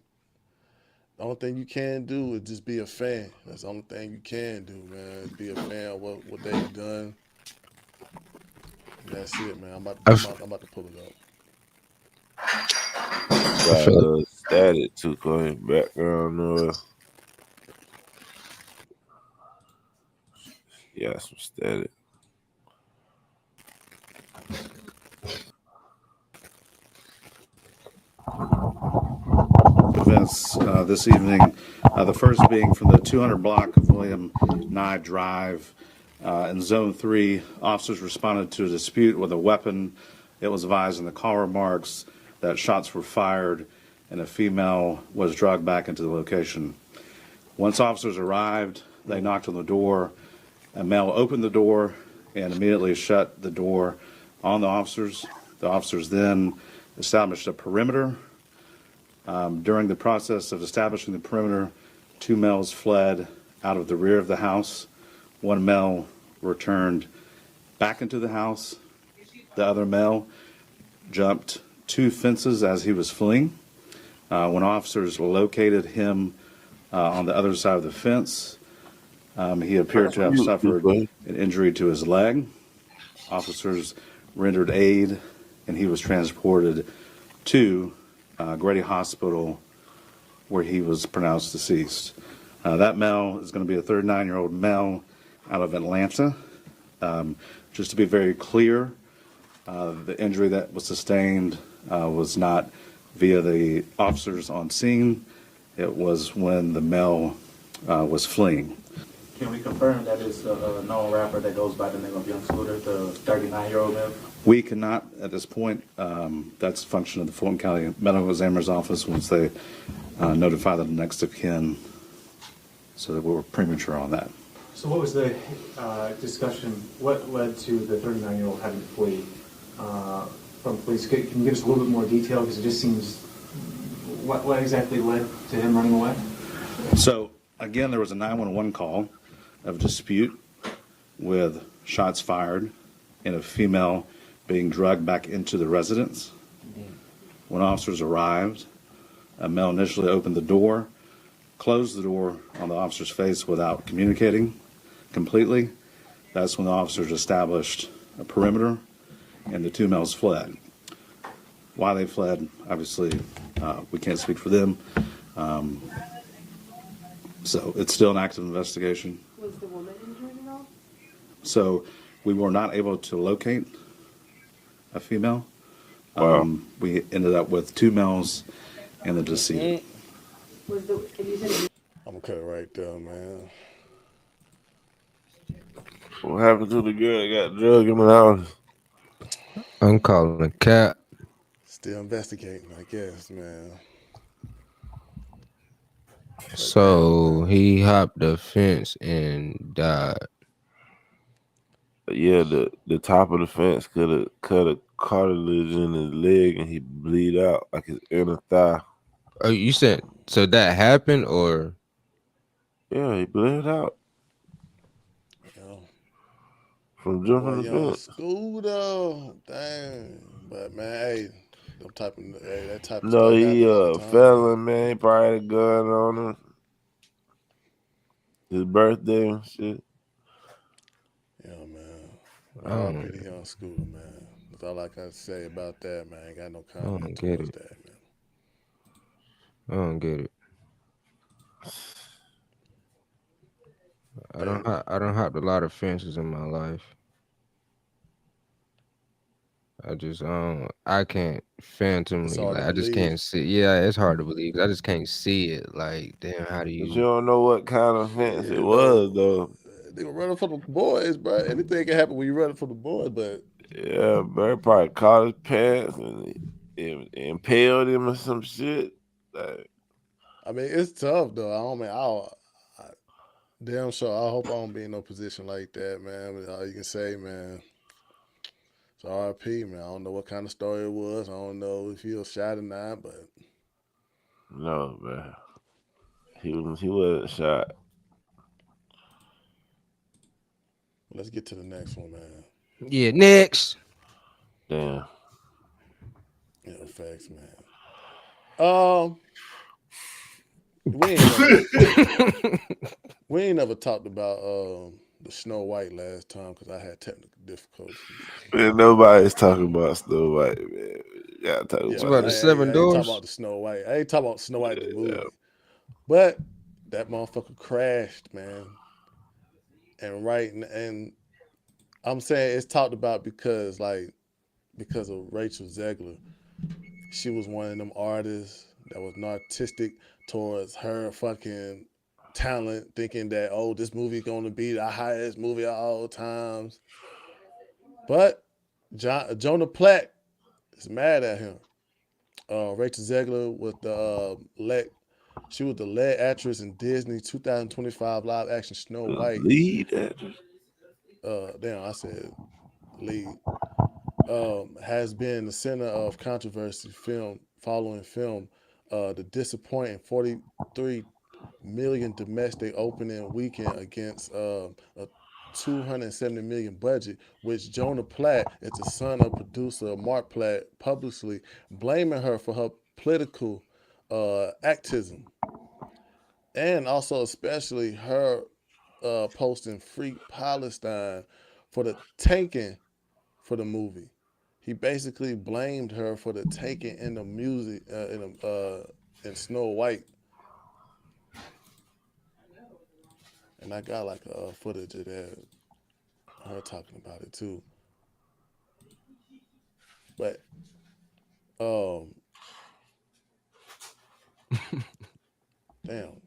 the only thing you can do is just be a fan. That's the only thing you can do, man. Is be a fan of what they've done. And that's it, man. I'm about to pull it up. I Got a feel like little static too, going background noise. Yeah, some static. Events this evening. The first being from the 200 block of William Nye Drive. In Zone 3, officers responded to a dispute with a weapon. It was advised in the call remarks that shots were fired and a female was dragged back into the location. Once officers arrived, they knocked on the door. A male opened the door and immediately shut the door on the officers. The officers then established a perimeter. During the process of establishing the perimeter, two males fled out of the rear of the house. One male returned back into the house. The other male jumped two fences as he was fleeing. When officers located him on the other side of the fence, he appeared to have suffered an injury to his leg. Officers rendered aid, and he was transported to Grady Hospital, where he was pronounced deceased. That male is going to be a 39-year-old male out of Atlanta. Just to be very clear, the injury that was sustained was not via the officers on scene. It was when the male was fleeing. Can we confirm that it's a known rapper that goes by the name of Young Scooter, the 39-year-old male? We cannot at this point. That's a function of the Fulton County Medical Examiner's Office once they notify the next of kin. So that we were premature on that. So what was the discussion, what led to the 39-year-old having to flee from police? Can you give us a little bit more detail? Because it just seems, what exactly led to him running away? So, again, there was a 911 call of dispute with shots fired and a female being dragged back into the residence. When officers arrived, a male initially opened the door, closed the door on the officer's face without communicating completely. That's when the officers established a perimeter and the two males fled. Why they fled, obviously, we can't speak for them. So it's still an active investigation. Was the woman injured at all? So we were not able to locate a female. Wow. We ended up with two males and the decedent. Was the and you said I'm gonna cut it right there, man. What happened to the girl that got drugged in the house? I'm calling a cat. Still investigating, I guess, man. So he hopped the fence and died. Yeah, the top of the fence could have cut a cartilage in his leg and he bleed out like his inner thigh. Oh, you said so that happened, or Yeah, he bled out You know, from jumping the young fence. Scooter, dang. But man, hey, that type of No, stuff he happen all the time. felon, man. He probably had a gun on him. His birthday and shit. Yeah, man. Oh. R.I.P. to Young Scooter, man. That's all I can say about that, man. Ain't got no don't comment get towards it. that, man. I don't get it. I don't hop a lot of fences in my life. I can't It's phantomly, hard like, to I just believe. can't see. Yeah, it's hard to believe 'cause I just can't see it. Like, damn, how do But you you? don't know what kind of fence Yeah, it was, though. They were running for the boys, bro. Anything can happen when you running for the boys, but Yeah, bro, probably caught his pants and impaled him or some shit. Like, I mean, it's tough though. I don't mean I damn sure. I hope I don't be in no position like that, man. But all you can say, man, it's RP, man. I don't know what kind of story it was. I don't know if he was shot or not, but no, man. He wasn't shot. let's get to the next one, man. Yeah, next. Damn. Yeah, facts, man. Um, we ain't never we ain't never talked about the Snow White last time because I had technical difficulties. Man, nobody's talking about Snow White, man. You gotta talk Yeah, It's about about man. the this. seven I ain't talking doors. about the Snow White. I ain't talking about Snow White the Yeah. movie. But that motherfucker crashed, man. And and I'm saying it's talked about because of Rachel Zegler. She was one of them artists that was narcissistic towards her fucking talent, thinking that this movie gonna be the highest movie of all times. But Jonah Platt is mad at him. Rachel Zegler was she was the lead actress in Disney 2025 live action Snow The White. lead actress. Damn, I said lead. Has been the center of controversy following the disappointing 43 million domestic opening weekend against a 270 million budget, which Jonah Platt is the son of producer Mark Platt, publicly blaming her for her political activism, and also especially her posting "Free Palestine" for the tanking for the movie. He basically blamed her for the taking in the music in Snow White, and I got like footage of that, her talking about it too. But um, damn,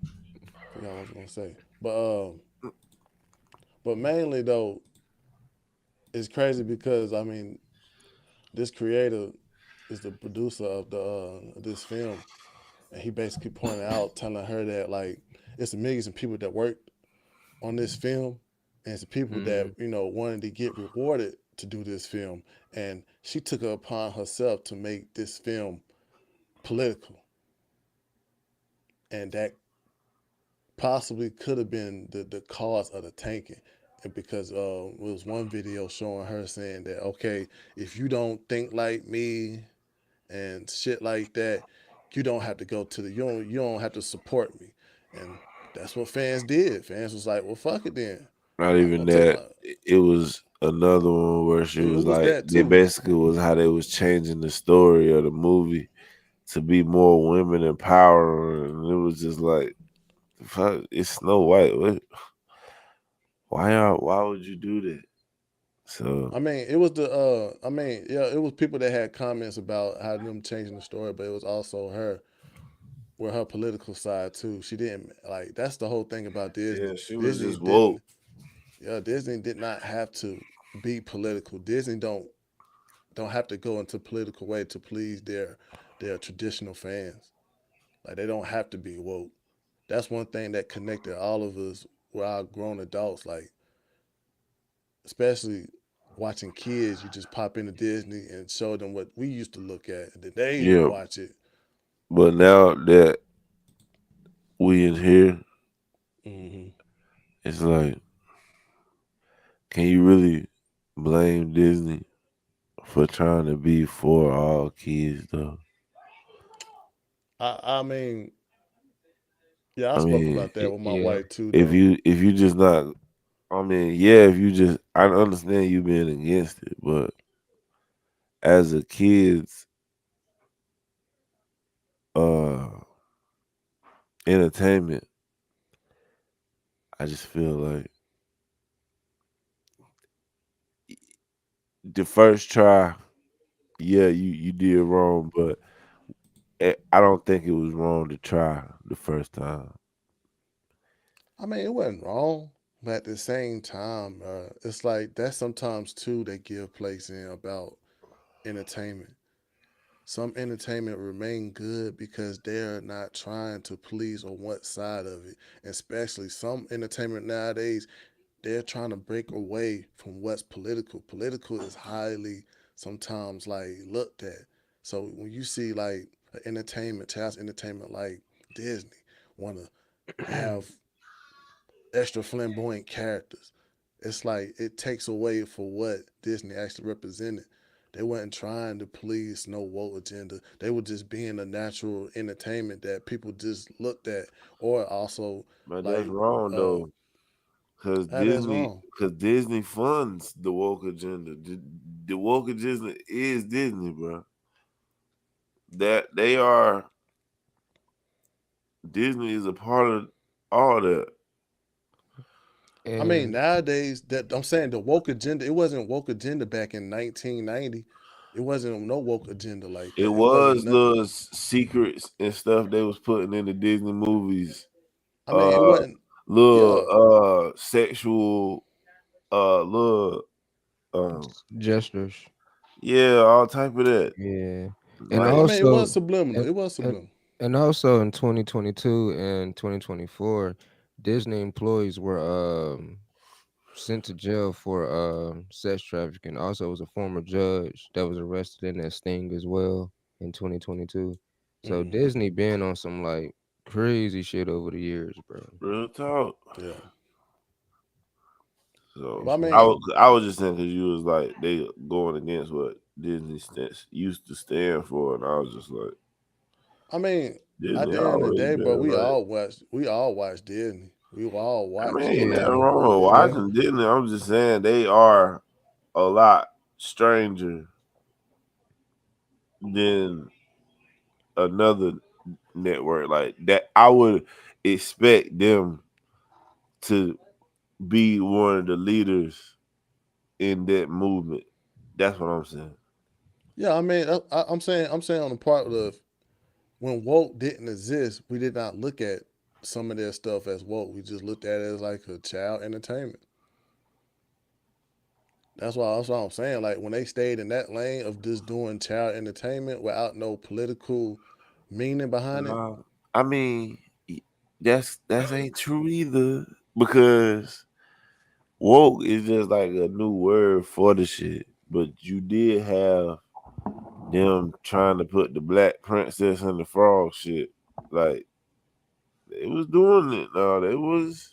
forgot what I was gonna say. But mainly though, it's crazy because I mean, this creator is the producer of this film, and he basically pointed out, telling her that like it's millions of people that worked on this film, and it's the people that Mm. wanted to get rewarded to do this film, and she took it upon herself to make this film political, and that possibly could have been the cause of the tanking. And because it was one video showing her saying that, okay, if you don't think like me and shit like that, you don't have to go to you don't have to support me. And that's what fans did. Fans was like, well, fuck it then. Not I'm even gonna take that. my. It was another one where she It was was like, that they too. basically was how they was changing the story of the movie to be more women empowering. And it was just like, fuck, it's Snow White. Why would you do that? So I mean, it was I mean, yeah, it was people that had comments about how them changing the story, but it was also her with her political side too. She didn't like that's the whole thing about yeah, Disney. she was Disney just woke. didn't yeah, Disney did not have to be political. Disney don't have to go into political way to please their traditional fans. Like they don't have to be woke. That's one thing that connected all of us with our grown adults. Like especially watching kids, you just pop into Disney and show them what we used to look at, and then they Yeah, watch it. but now that we in here, Hmm. it's like, can you really blame Disney for trying to be for all kids though? I mean, yeah, I I spoke mean, about that with my Yeah. wife too, if though. you just not, I mean, yeah, if you just, I understand you being against it, but as a kid's uh entertainment, I just feel like the first try, yeah, you did wrong, but I don't think it was wrong to try the first time. I mean, it wasn't wrong. But at the same time, it's like that's sometimes too they give place in about entertainment. Some entertainment remain good because they're not trying to please on what side of it. Especially some entertainment nowadays, they're trying to break away from what's political. Political is highly sometimes like looked at. So when you see like entertainment, child's entertainment like Disney, want to have extra flamboyant characters. It's like it takes away for what Disney actually represented. They weren't trying to please no woke agenda. They were just being a natural entertainment that people just looked at, or also But that's like, wrong uh, though, because that's wrong. Disney funds the woke agenda. The woke agenda is Disney, bro. That they are Disney is a part of all that. I mean, And nowadays that I'm saying the woke agenda, it wasn't woke agenda back in 1990. It wasn't no woke agenda like It that. It wasn't was nothing. little secrets and stuff they was putting in the Disney movies. I mean, it Uh, wasn't. little Yeah, sexual little gestures. yeah, all type of that. Yeah. And I Like mean, it was also subliminal. and It was and, subliminal. and also in 2022 and 2024, Disney employees were sent to jail for sex trafficking. Also was a former judge that was arrested in that sting as well in 2022. So Hmm. Disney been on some like crazy shit over the years, bro. real talk. Yeah, So but I I mean, was, I was just saying because you was like they going against what Disney used to stand for, and I was just like I mean, at Disney the end of the always day, bro, been like. we all watch Disney. We all I mean, watch ain't nothing Yeah. wrong with you know. watching Disney. I'm just saying they are a lot stranger than another network like that. I would expect them to be one of the leaders in that movement. That's what I'm saying. Yeah, I mean, I'm saying on the part of when woke didn't exist, we did not look at some of their stuff as woke. We just looked at it as like a child entertainment. That's why I'm saying. Like when they stayed in that lane of just doing child entertainment without no political meaning behind it. I mean, that's ain't true either because woke is just like a new word for the shit. But you did have them trying to put the black princess and the frog shit. Like they was doing it. No, they was.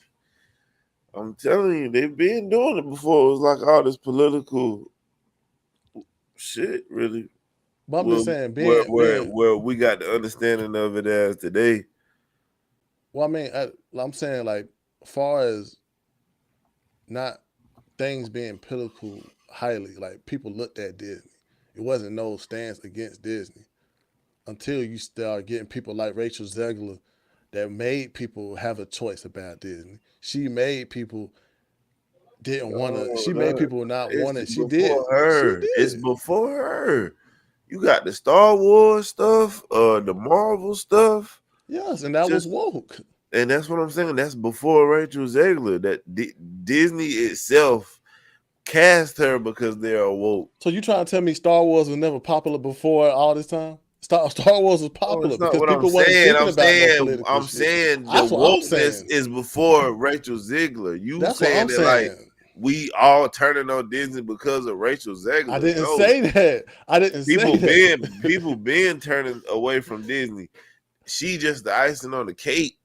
I'm telling you, they've been doing it before. It was like all this political shit, really. But I'm just Well, saying, where being we got the understanding of it as today. well, I mean, I'm saying like, far as not things being political highly, like people looked at Disney. It wasn't no stance against Disney until you start getting people like Rachel Zegler that made people have a choice about Disney. She made people didn't want to. Oh, She made no, people not it's want it. She did. before She her. It's did. before her. You got the Star Wars stuff, the Marvel stuff. Yes, and that was Just woke. and that's what I'm saying. That's before Rachel Zegler. That Disney itself cast her because they are woke. So you trying to tell me Star Wars was never popular before all this time? Star Wars was Oh, popular it's not because what I'm people wasn't saying. thinking about no political I'm shit. saying the That's what I'm wokeness saying. is before Rachel Ziegler. You That's what saying I'm that like saying. we all turning on Disney because of Rachel I Ziegler. didn't No, say that. I didn't say that. people been turning away from Disney. She just the icing on the cake.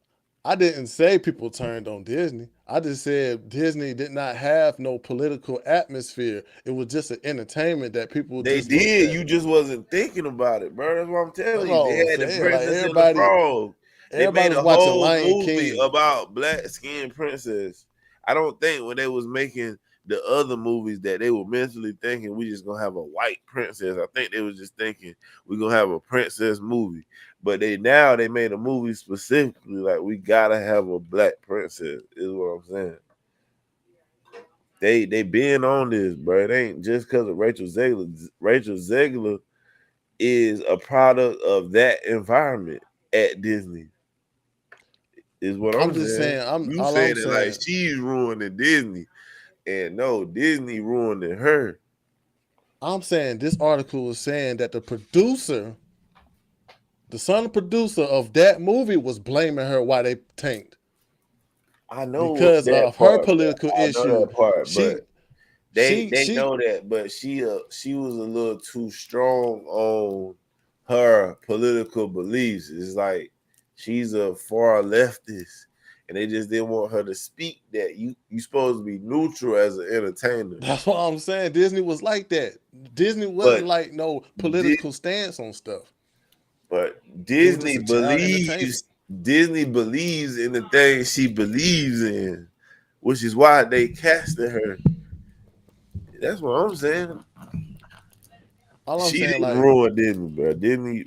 I didn't say people turned on Disney. I just said Disney did not have no political atmosphere. It was just an entertainment that people They just looked did. at. You just wasn't thinking about it, bro. That's what I'm telling That's you. all They I'm had the saying. Like Princess and the Frog. They everybody made was a watching whole Lion movie King. about black skinned princess. I don't think when they was making the other movies that they were mentally thinking we just gonna have a white princess. I think they was just thinking we gonna have a princess movie. But they made a movie specifically like we gotta have a black princess. Is what I'm saying. They been on this, bro. It ain't just because of Rachel Zegler. Rachel Zegler is a product of that environment at Disney. Is what I'm I'm just saying. saying. You All I'm saying it like saying. she's ruining Disney, and no, Disney ruining her. I'm saying this article was saying that the producer, the son producer of that movie, was blaming her why they tanked I know because that of her part, political I know issue. that part, She but they know that, but she was a little too strong on her political beliefs. It's like she's a far leftist, and they just didn't want her to speak that you supposed to be neutral as an entertainer. That's what I'm saying. Disney was like that. Disney wasn't But like no political stance on stuff. but It was just a child entertainment. Disney believes in the things she believes in, which is why they casted her. That's what I'm saying. All I'm She saying, didn't like, ruin Disney, bro. Disney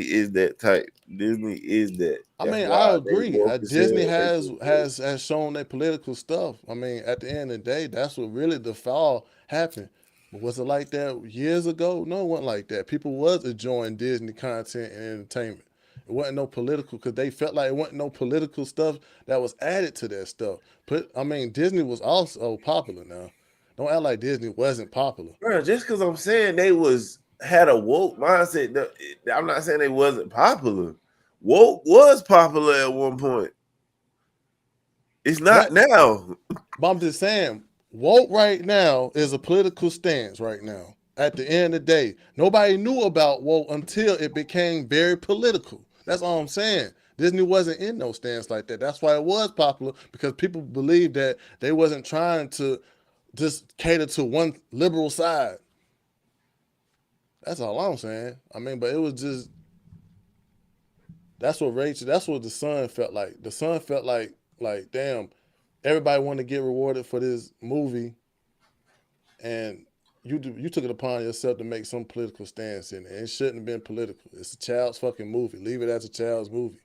is that type. Disney is that. I That's mean, I why they agree. woke as Disney hell. They has just woke. has shown their political stuff. I mean, at the end of the day, that's what really the fall happened. But was it like that years ago? No, it wasn't like that. People was enjoying Disney content and entertainment. It wasn't no political because they felt like it wasn't no political stuff that was added to that stuff. But I mean, Disney was also popular now. Don't act like Disney wasn't popular. Bro, just because I'm saying they had a woke mindset, I'm not saying they wasn't popular. Woke was popular at one point. It's not That, now. but I'm just saying, woke right now is a political stance right now. At the end of the day, nobody knew about woke until it became very political. That's all I'm saying. Disney wasn't in no stance like that. That's why it was popular because people believed that they wasn't trying to just cater to one liberal side. That's all I'm saying. I mean, but it was just that's what Rachel. That's what the son felt like. The son felt like damn, everybody wanted to get rewarded for this movie, and you took it upon yourself to make some political stance in it. It shouldn't have been political. It's a child's fucking movie. Leave it as a child's movie.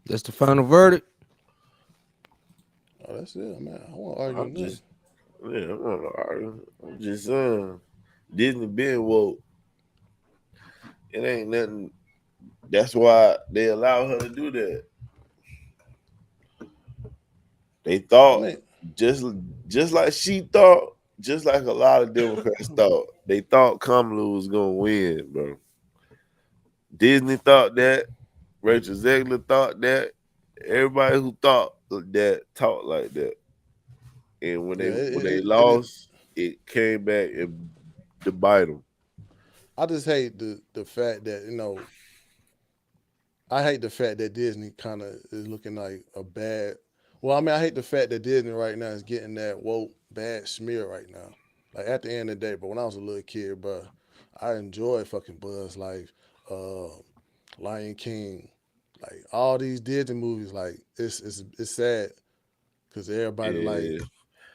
That's the final verdict. Oh, that's it, man. I won't argue I'm nothing. just, yeah, I'm just saying, Disney been woke. It ain't nothing. That's why they allow her to do that. They I thought mean, just like she thought, just like a lot of Democrats thought. They thought Kamala was gonna win, bro. Disney thought that. Rachel Zegler thought that. Everybody who thought that talked like that. And when yeah, they it lost, it came back and to bite them. I just hate the fact that I hate the fact that Disney kind of is looking like a bad. Well, I mean, I hate the fact that Disney right now is getting that woke bad smear right now. Like at the end of the day, but when I was a little kid, bro, I enjoyed fucking Buzz Life, uh, Lion King, like all these Disney movies. Like it's sad because everybody like Yeah,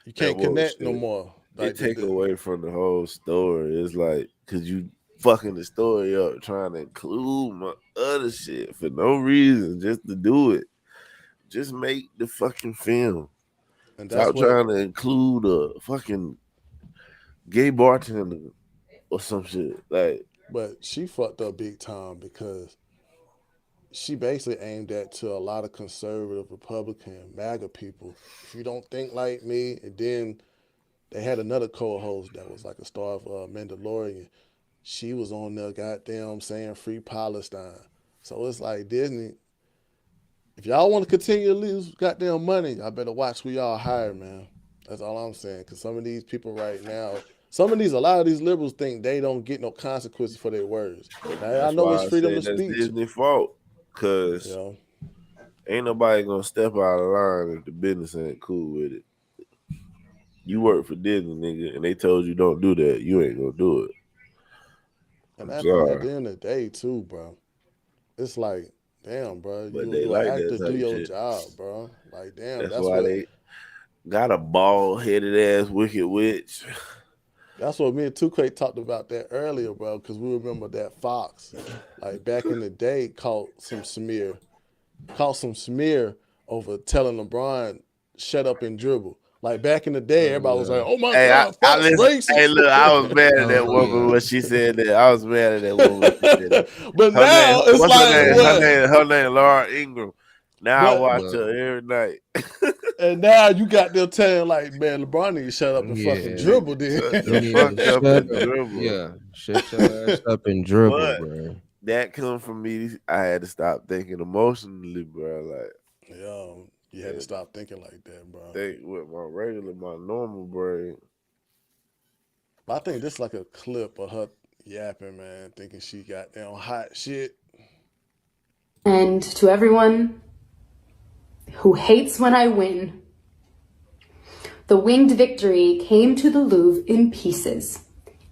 you that can't woke connect no shit. more. It Like take away from the whole story. It's like because you fucking the story up trying to include my other shit for no reason, just to do it. Just make the fucking film. and that's Stop what. trying to include a fucking gay bartender or some shit. Like, But she fucked up big time because she basically aimed at to a lot of conservative Republican MAGA people. If you don't think like me, and then they had another co-host that was like a star of Mandalorian. She was on there, goddamn, saying free Palestine. So it's like Disney. If y'all want to continue to lose goddamn money, I better watch who y'all hire, man. That's all I'm saying. Because some of these people right now, a lot of these liberals think they don't get no consequences for their words. Now I that's know it's why I freedom said of that's speech. Disney's fault. You Cause know, ain't nobody gonna step out of line if the business ain't cool with it. You work for Disney, nigga, and they told you don't do that. You ain't gonna do it. and I'm at sorry, the end of the day, too, bro, it's like, damn, bro, but you they you an like that actor, do type your shit. job, bro. Like, damn, That's why they got a bald headed ass wicked witch. that's what me and 2K talked about that earlier, bro, because we remember that Fox, like back in the day, caught some smear over telling LeBron shut up and dribble. Like back in the day, everybody was like, "Oh my Hey, God, I fuck's listen. racist." Hey, look, I was mad at that Oh, woman yeah. when she said that. I was mad at that woman when she said that. But Her name, now it's what's her like name? what? Her name, Laura Ingram. Now I But watch her every night. and now you got them telling like, man, LeBron need to shut up and fucking Yeah. dribble then. Shut You the need fuck to up shut and up. dribble. Yeah. Shut your ass up and dribble, But bro. that come from me. I had to stop thinking emotionally, bro. Like, Yo, you had to stop thinking like that, bro. think with my normal brain. But I think this like a clip of her yapping, man, thinking she got down hot shit. And to everyone who hates when I win, the winged victory came to the Louvre in pieces,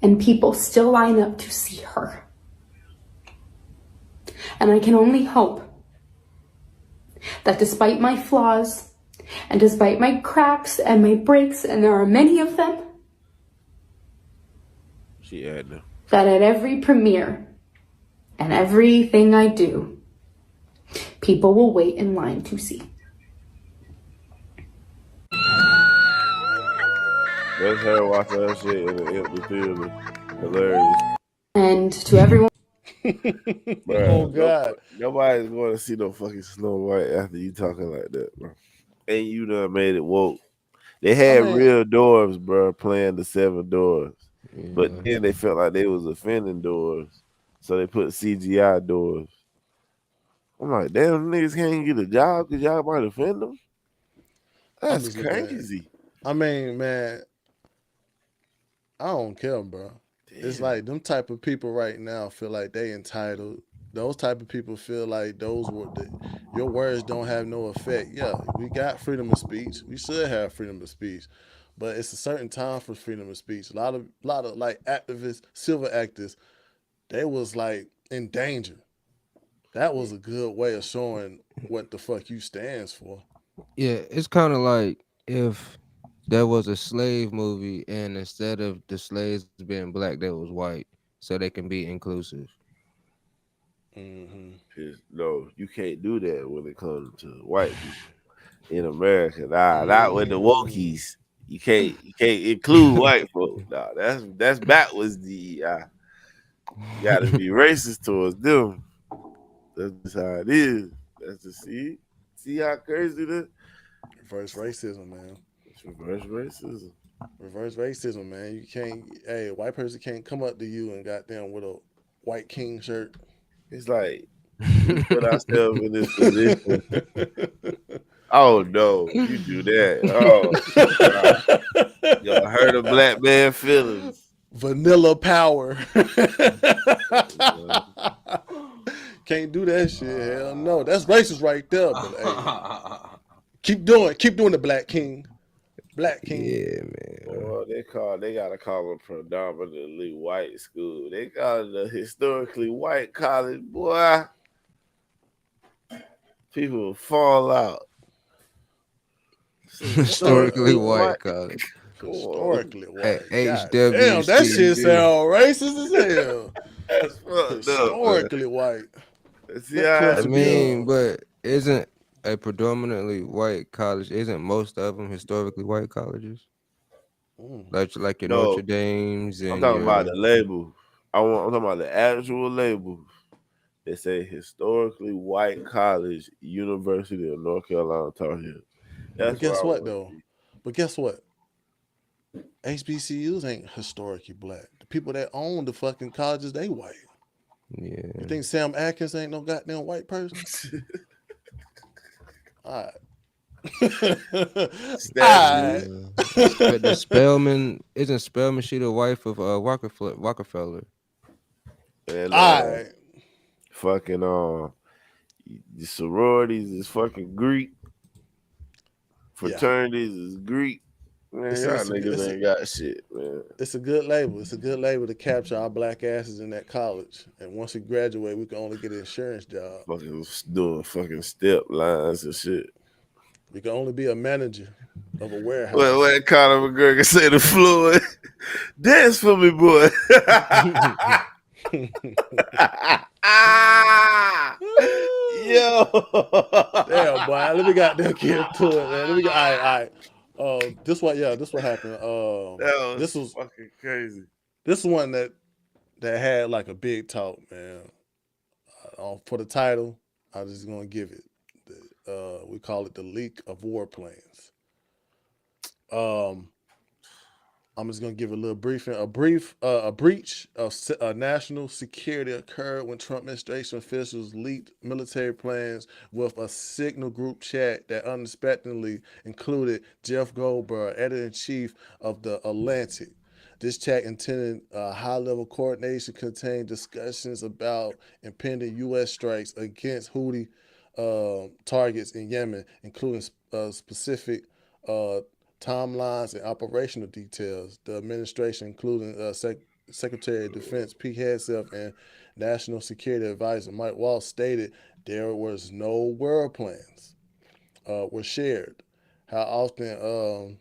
and people still line up to see her. And I can only hope that despite my flaws, and despite my cracks and my breaks, and there are many of them, She had them. that at every premiere and everything I do, people will wait in line to see. That's her watching that shit in the empty theater. Hilarious. And to everyone, Bruh, Oh God. nobody's going to see no fucking Snow White after you talking like that, bro. And you done made it woke. They had mean- real dwarves, bro, playing the 7 dwarves. Yeah. But then they felt like they was offending dwarves. So they put CGI dwarves. I'm like, damn, niggas can't get a job because y'all might offend them? That's just looking at it. crazy. I mean, man, I don't care, bro. It's like them type of people right now feel like they entitled. Those type of people feel like your words don't have no effect. Yeah, we got freedom of speech. We should have freedom of speech, but it's a certain time for freedom of speech. A lot of like activists, civil activists, they was like in danger. That was a good way of showing what the fuck you stands for. Yeah, it's kind of like if there was a slave movie and instead of the slaves being black, they was white, so they can be inclusive. No, you can't do that when it comes to white people in America. Nah, not with the wokies. You can't include white folks. Nah, that's backwards. You gotta be racist towards them. That's just how it is. That's the see how crazy that. Reverse racism, man. It's reverse racism. Reverse racism, man. You can't. Hey, a white person can't come up to you and goddamn with a white king shirt. It's like we put ourselves in this position. Oh no, you do that. Oh, y'all hurt a black man feelings. Vanilla power. Can't do that shit. Hell no. That's racist right there. But hey, keep doing the black king. Black king. Yeah, man. Well, they gotta call them predominantly white school. They call it a historically white college, boy. People will fall out. Historically white college. Historically white. HWC. Damn, that shit sound racist as hell. That's fucked Historically white. See how I mean, but isn't a predominantly white college? Isn't most of them historically white colleges? Like your No, Notre Dames and I'm talking your, about the label. I'm talking about the actual label. They say historically white college, University of North Carolina Tar Heels. But guess what though? But guess what? HBCUs ain't historically black. The people that own the fucking colleges, they white. yeah. You think Sam Atkins ain't no goddamn white person? All right. Statue. But the Spellman isn't Spellman she the wife of Rockefeller? And All right. fucking the sororities is fucking Greek. Fraternities is Greek. Man, y'all niggas ain't got shit, man. It's a good label. It's a good label to capture our black asses in that college. And once we graduate, we can only get an insurance job. Fucking doing fucking step lines and shit. We can only be a manager of a warehouse. Well, what Conor McGregor say to Floyd? Dance for me, boy. Yo. Damn, boy. Let me goddamn get to it, man. All right. This what happened. That This was was fucking crazy. this one that had like a big talk, man. For the title, I'm just gonna give it. We call it the leak of war plans. Um, I'm just gonna give a little briefing. A breach of national security occurred when Trump administration officials leaked military plans with a signal group chat that unexpectedly included Jeff Goldberg, editor in chief of the Atlantic. This chat intended high-level coordination contained discussions about impending U.S. strikes against Houthi targets in Yemen, including specific uh, timelines and operational details. The administration, including Secretary of Defense Pete Hegseth and National Security Advisor Mike Waltz, stated there was no world plans were shared. How often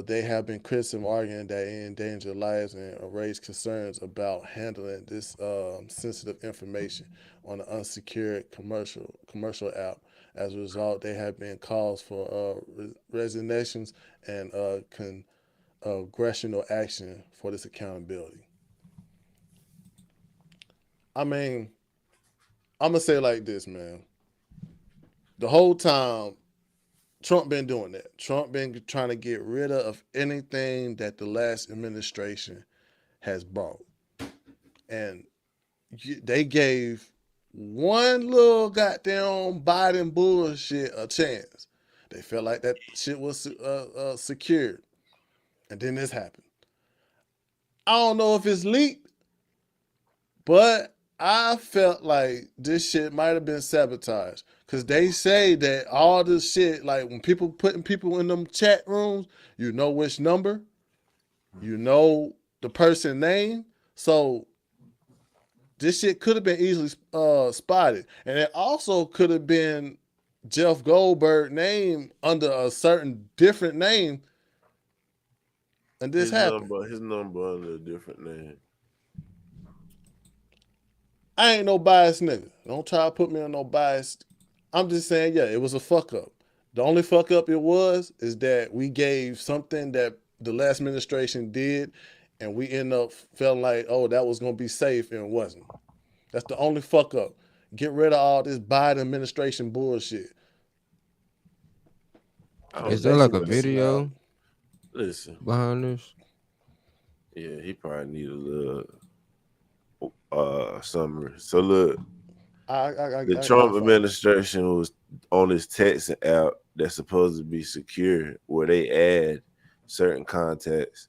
they have been criticism arguing that it endangered lives and raised concerns about handling this sensitive information on an unsecured commercial app. As a result, there have been calls for resignations and congressional action for this accountability. I mean, I'm gonna say it like this, man. The whole time Trump been doing that. Trump been trying to get rid of anything that the last administration has brought. And they gave one little goddamn Biden bullshit a chance. They felt like that shit was secured. And then this happened. I don't know if it's leaked, but I felt like this shit might have been sabotage. Cause they say that all this shit, like when people putting people in them chat rooms, you know which number, you know the person name. So this shit could have been easily spotted. And it also could have been Jeff Goldberg name under a certain different name. And this happened. His number under a different name. I ain't no biased nigga. Don't try to put me on no bias. I'm just saying, yeah, it was a fuck up. The only fuck up it was is that we gave something that the last administration did, and we end up feeling like, oh, that was gonna be safe, and it wasn't. That's the only fuck up. Get rid of all this Biden administration bullshit. Is there like a Missing out. video Listen, behind this? yeah, he probably need a little summary. So look, the Trump administration was on this texting app that's supposed to be secure, where they add certain contacts.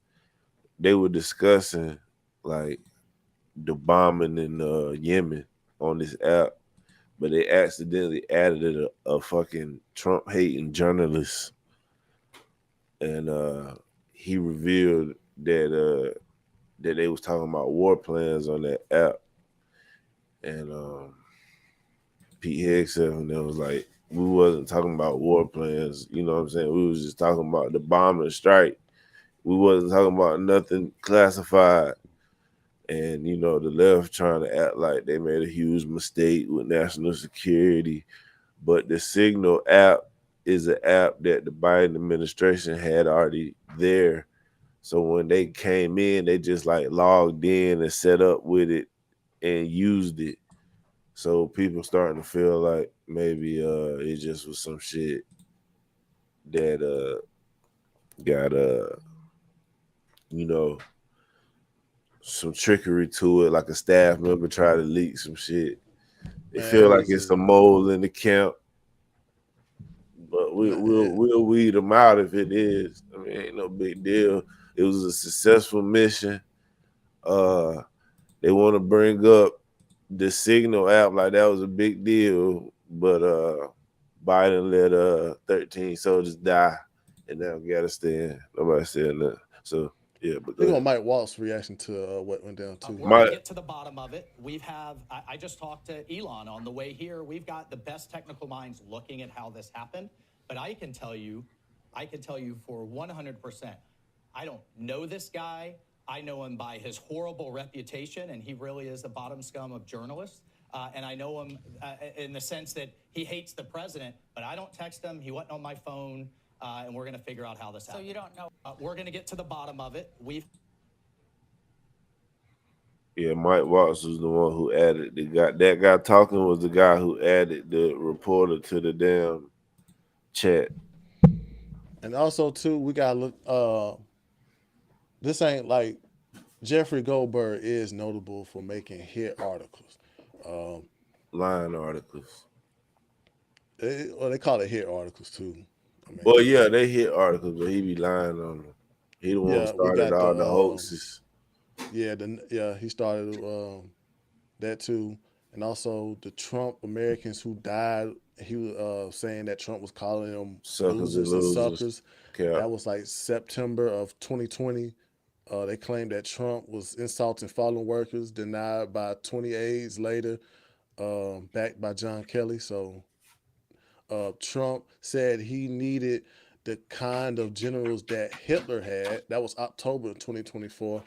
They were discussing like the bombing in Yemen on this app, but they accidentally added a fucking Trump hating journalist, and he revealed that that they was talking about war plans on that app, and Pete Hegseth and them was like, we wasn't talking about war plans, you know what I'm saying? We was just talking about the bomb and strike. We wasn't talking about nothing classified. And you know, the left trying to act like they made a huge mistake with national security, but the Signal app is an app that the Biden administration had already there. So when they came in, they just like logged in and set up with it and used it. So people starting to feel like maybe it just was some shit that got you know, some trickery to it, like a staff member tried to leak some shit. They feel like it's a mole in the camp, but we'll weed them out if it is. I mean, ain't no big deal. It was a successful mission. They want to bring up the Signal app like that was a big deal, but Biden let 13 soldiers die in Afghanistan. Nobody said nothing. So yeah, but Think on Mike Waltz's reaction to what went down too. We're going to get to the bottom of it. I just talked to Elon on the way here. We've got the best technical minds looking at how this happened. But I can tell you for 100%, I don't know this guy. I know him by his horrible reputation, and he really is the bottom scum of journalists. And I know him in the sense that he hates the president, but I don't text him. He wasn't on my phone. and we're going to figure out how this happened. So you don't know? We're going to get to the bottom of it. Yeah, Mike Watts was the one who added the guy. That guy talking was the guy who added the reporter to the damn chat. And also too, we gotta look. This ain't like Jeffrey Goldberg is notable for making hit articles. Line articles. They call it hit articles too. I mean, Well, yeah, they hit articles, but he be lying on them. He the one who yeah, we started got all the hoaxes. he started that too, and also the Trump Americans who died. He was saying that Trump was calling them Suckers and losers and losers. suckers. Yeah. That was like September of 2020. They claimed that Trump was insulting fallen workers, denied by 28 later, backed by John Kelly. So Trump said he needed the kind of generals that Hitler had. That was October 2024.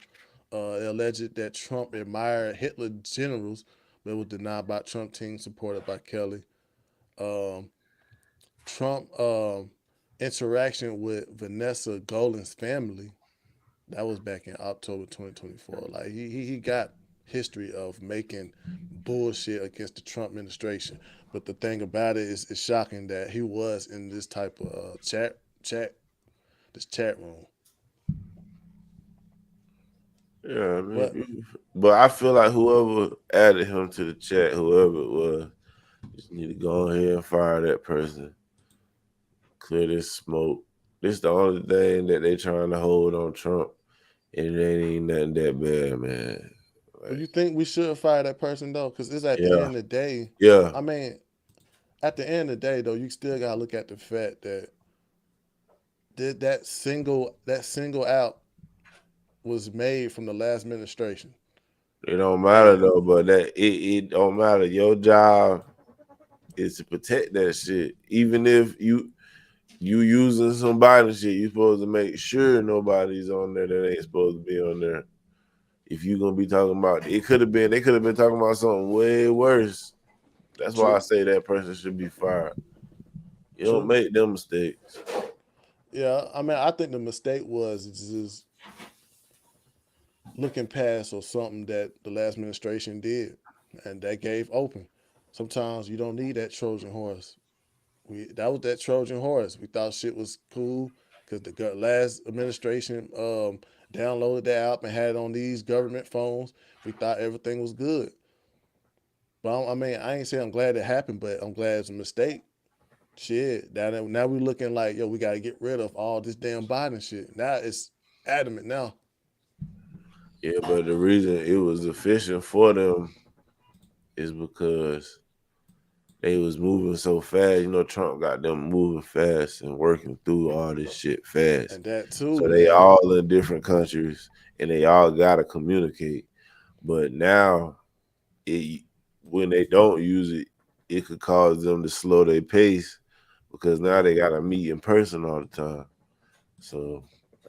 It alleged that Trump admired Hitler generals, but was denied by Trump team supported by Kelly. Trump interaction with Vanessa Golan's family, that was back in October 2024. Like he got history of making bullshit against the Trump administration. But the thing about it is, it's shocking that he was in this type of this chat room. Yeah, I mean, but I feel like whoever added him to the chat, whoever it was, just need to go ahead and fire that person. Clear this smoke. This is the only thing that they trying to hold on Trump, and it ain't nothing that bad, man. But you think we should fire that person though? Because it's at the end of the day. Yeah. I mean, at the end of the day though, you still gotta look at the fact that that single out was made from the last administration. It don't matter though, but that it don't matter. Your job is to protect that shit. Even if you using some Biden shit, you supposed to make sure nobody's on there that ain't supposed to be on there. If you gonna be talking about they could have been talking about something way worse. That's why I say that person should be fired. You don't make them mistakes. Yeah, I mean, I think the mistake was just looking past or something that the last administration did, and that gave open. Sometimes you don't need that Trojan horse. That was that Trojan horse. We thought shit was cool because the last administration downloaded that app and had it on these government phones. We thought everything was good. But I mean, I ain't saying I'm glad it happened, but I'm glad it's a mistake. Shit, now we looking like, yo, we got to get rid of all this damn Biden shit. Now it's adamant now. Yeah, but the reason it was efficient for them is because they was moving so fast. You know, Trump got them moving fast and working through all this shit fast. And that too. So they all in different countries and they all gotta communicate. But now, when they don't use it, it could cause them to slow their pace because now they gotta meet in person all the time. So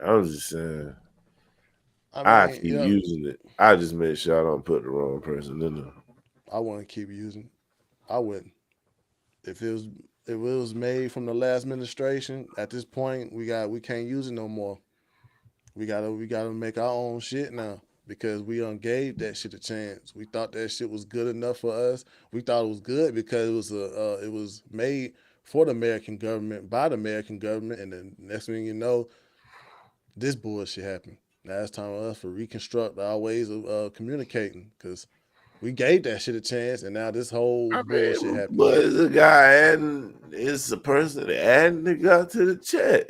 I was just saying, I keep using it. I just make sure I don't put the wrong person in there. I wouldn't keep using it. I wouldn't. If it was made from the last administration, at this point we can't use it no more. We gotta make our own shit now because we gave that shit a chance. We thought that shit was good enough for us. We thought it was good because it was made for the American government by the American government, and then next thing you know, this bullshit happened. Now it's time for us to reconstruct our ways of communicating because we gave that shit a chance, and now this whole bullshit happened. But it's a guy it's a person adding the guy to the chat.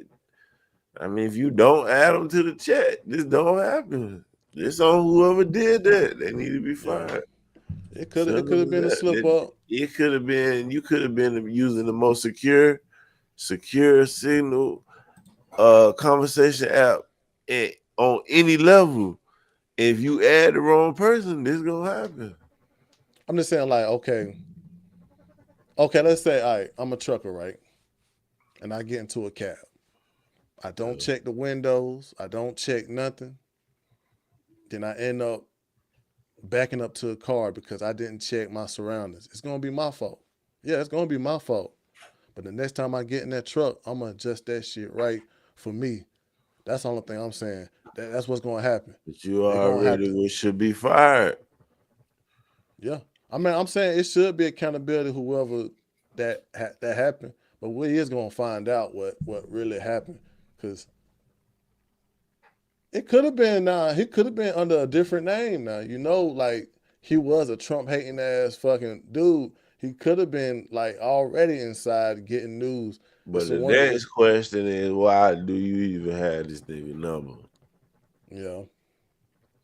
I mean, if you don't add them to the chat, this don't happen. This on whoever did that. They need to be fired. Yeah. It could have been a slip up. It could have been. You could have been using the most secure signal conversation app on any level. If you add the wrong person, this gonna happen. I'm just saying, like, okay, let's say, all right, I'm a trucker, right? And I get into a cab. I don't check the windows. I don't check nothing. Then I end up backing up to a car because I didn't check my surroundings. It's gonna be my fault. Yeah, it's gonna be my fault. But the next time I get in that truck, I'm gonna adjust that shit right for me. That's the only thing I'm saying. That's what's gonna happen. But you They gonna have already to. should be fired. Yeah. I mean, I'm saying it should be accountability whoever that happened, but we is gonna find out what really happened because it could have been he could have been under a different name now. Like he was a Trump hating ass fucking dude. He could have been like already inside getting news. But It's a the one. next question is, why do you even have this nigga number? Yeah.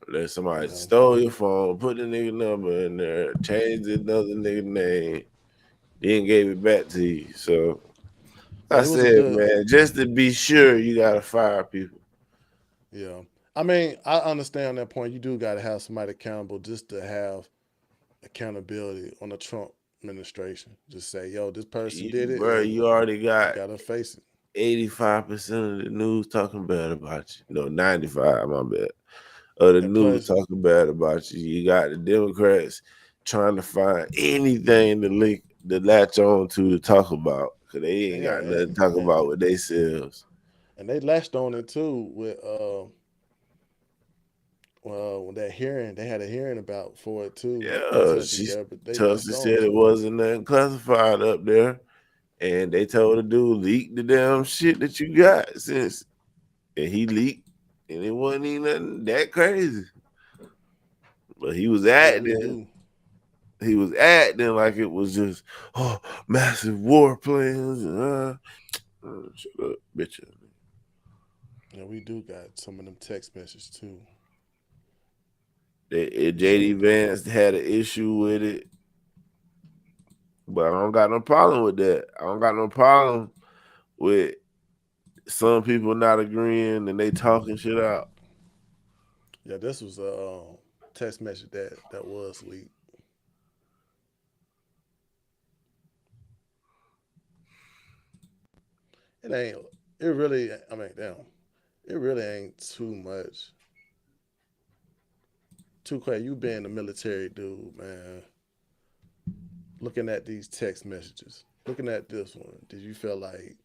Let somebody stole your phone, put the nigga number in there, changed another nigga name, then gave it back to you. So But I it was a said, good. man, just to be sure, you gotta fire people. Yeah. I mean, I understand that point. You do got to have somebody accountable just to have accountability on the Trump administration. Just say, yo, this person did it, Bro, and you already you got gotta face it. 85% of the news talking bad about you. No, 95, my bad. Of the And news plus, talking bad about you. You got the Democrats trying to find anything to latch on to talk about. Cause they ain't got nothing to talk about with themselves. and they latched on it too with well, when that hearing, they had a hearing about for it too. Yeah, They Tulsi latched on said to it wasn't nothing classified up there. And they told the dude, leak the damn shit that you got and he leaked, and it wasn't even nothing that crazy. But he was acting. He was acting like it was just massive war plans. Shut up, bitch. Yeah, we do got some of them text messages too. JD Vance had an issue with it, but I don't got no problem with that. I don't got no problem with some people not agreeing and they talking shit out. Yeah, this was a text message that was leaked. It ain't. It really. I mean, damn. It really ain't too much. Too crazy. You being a military dude, man. Looking at these text messages, looking at this one, did you feel like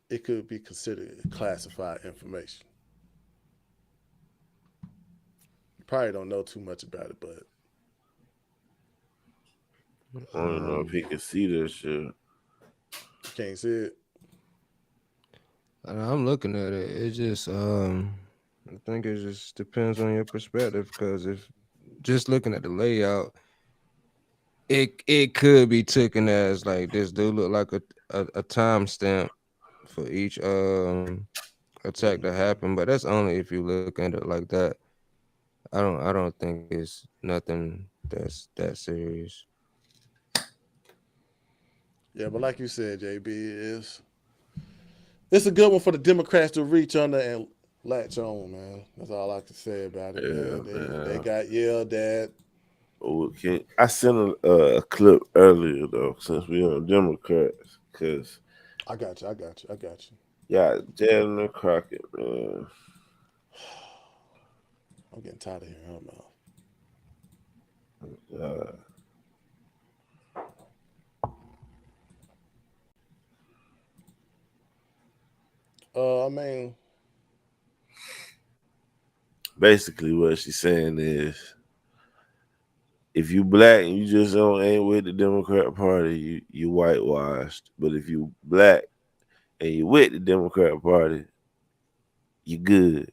it could be considered classified information? You probably don't know too much about it, but I don't know if he can see this shit. You can't see it. I'm looking at it. It just I think it just depends on your perspective. Because if just looking at the layout, it could be taken as like this do look like a timestamp for each attack that happened, but that's only if you look at it like that. I don't think it's nothing that's that serious. Yeah, but like you said, JB, it's a good one for the Democrats to reach under and latch on, man. That's all I can say about it, man. They got yelled at. Okay, I sent a clip earlier though, since we on Democrats, cause I got you. Yeah, Jalen Crockett, man. I'm getting tired of hearing him out. I mean, basically what she's saying is, if you black and you just ain't with the Democrat Party, you whitewashed. But if you black and you with the Democrat Party, you good.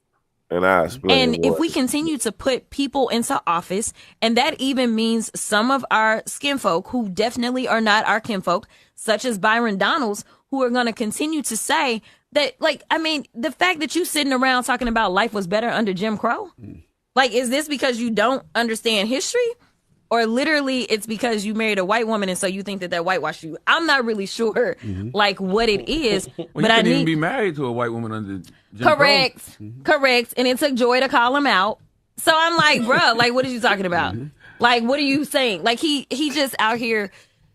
And I explain. And if we continue to put people into office, and that even means some of our skin folk who definitely are not our kinfolk, such as Byron Donalds, who are going to continue to say that, like, I mean, the fact that you sitting around talking about life was better under Jim Crow, like, is this because you don't understand history? Or literally it's because you married a white woman and so you think that whitewashed you. I'm not really sure like what it is. Well, but you I couldn't need even be married to a white woman under Jim correct. Crow. Correct. And it took Joy to call him out. So I'm like, bruh, like what are you talking about? Like what are you saying? Like he just out here,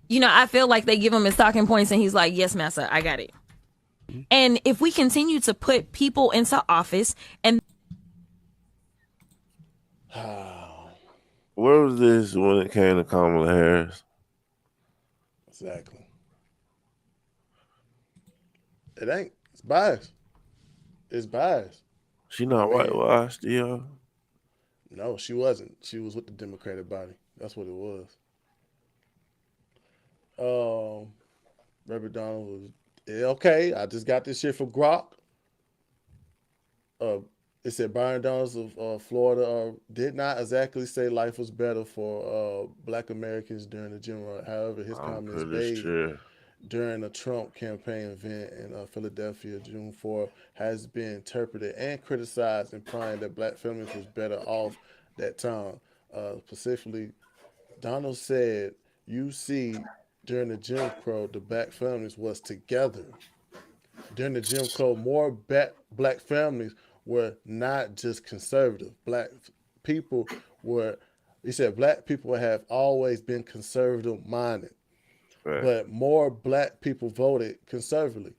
you know, I feel like they give him his talking points and he's like, yes, massa, I got it. And if we continue to put people into office and where was this when it came to Kamala Harris? Exactly. It ain't. It's biased. It's biased. She I not mean, whitewashed, yeah. no, she wasn't. She was with the Democratic body. That's what it was. Um, Reverend Donald was okay. I just got this shit from Grok. Uh, it said Byron Donalds of Florida did not exactly say life was better for Black Americans during the general. However, his I'm comments pretty made sure. during a Trump campaign event in Philadelphia, June 4, has been interpreted and criticized, implying that Black families was better off that time. Specifically, Donald said, "You see, during the Jim Crow, the Black families was together. During the Jim Crow, more Black families were not just conservative. Black people were." He said, "Black people have always been conservative minded, Right. but more Black people voted conservatively."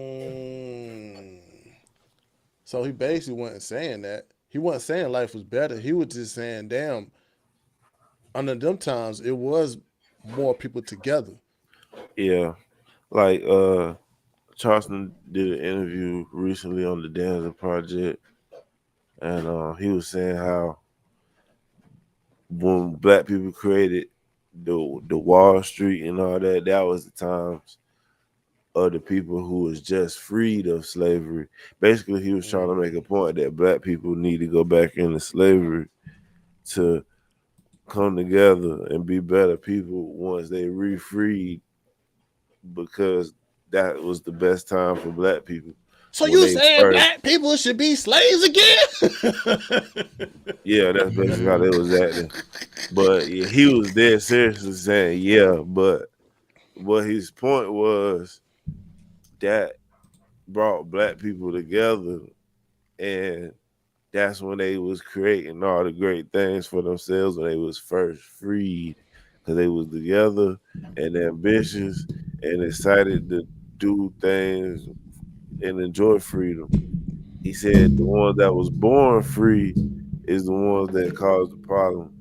Mm. So he basically wasn't saying that. He wasn't saying life was better. He was just saying, damn, under them times, it was more people together. Yeah. Like Charleston did an interview recently on the Danza Project, and he was saying how when black people created the Wall Street and all that, that was the times of the people who was just freed of slavery. Basically, he was trying to make a point that black people need to go back into slavery to come together and be better people once they re-freed, because that was the best time for black people So when you they saying first. Black people should be slaves again? Yeah, that's basically how they was acting. But yeah, he was dead seriously saying, yeah, but what his point was that brought black people together, and that's when they was creating all the great things for themselves when they was first freed, because they was together and ambitious and excited to do things and enjoy freedom. He said the ones that was born free is the ones that caused the problem.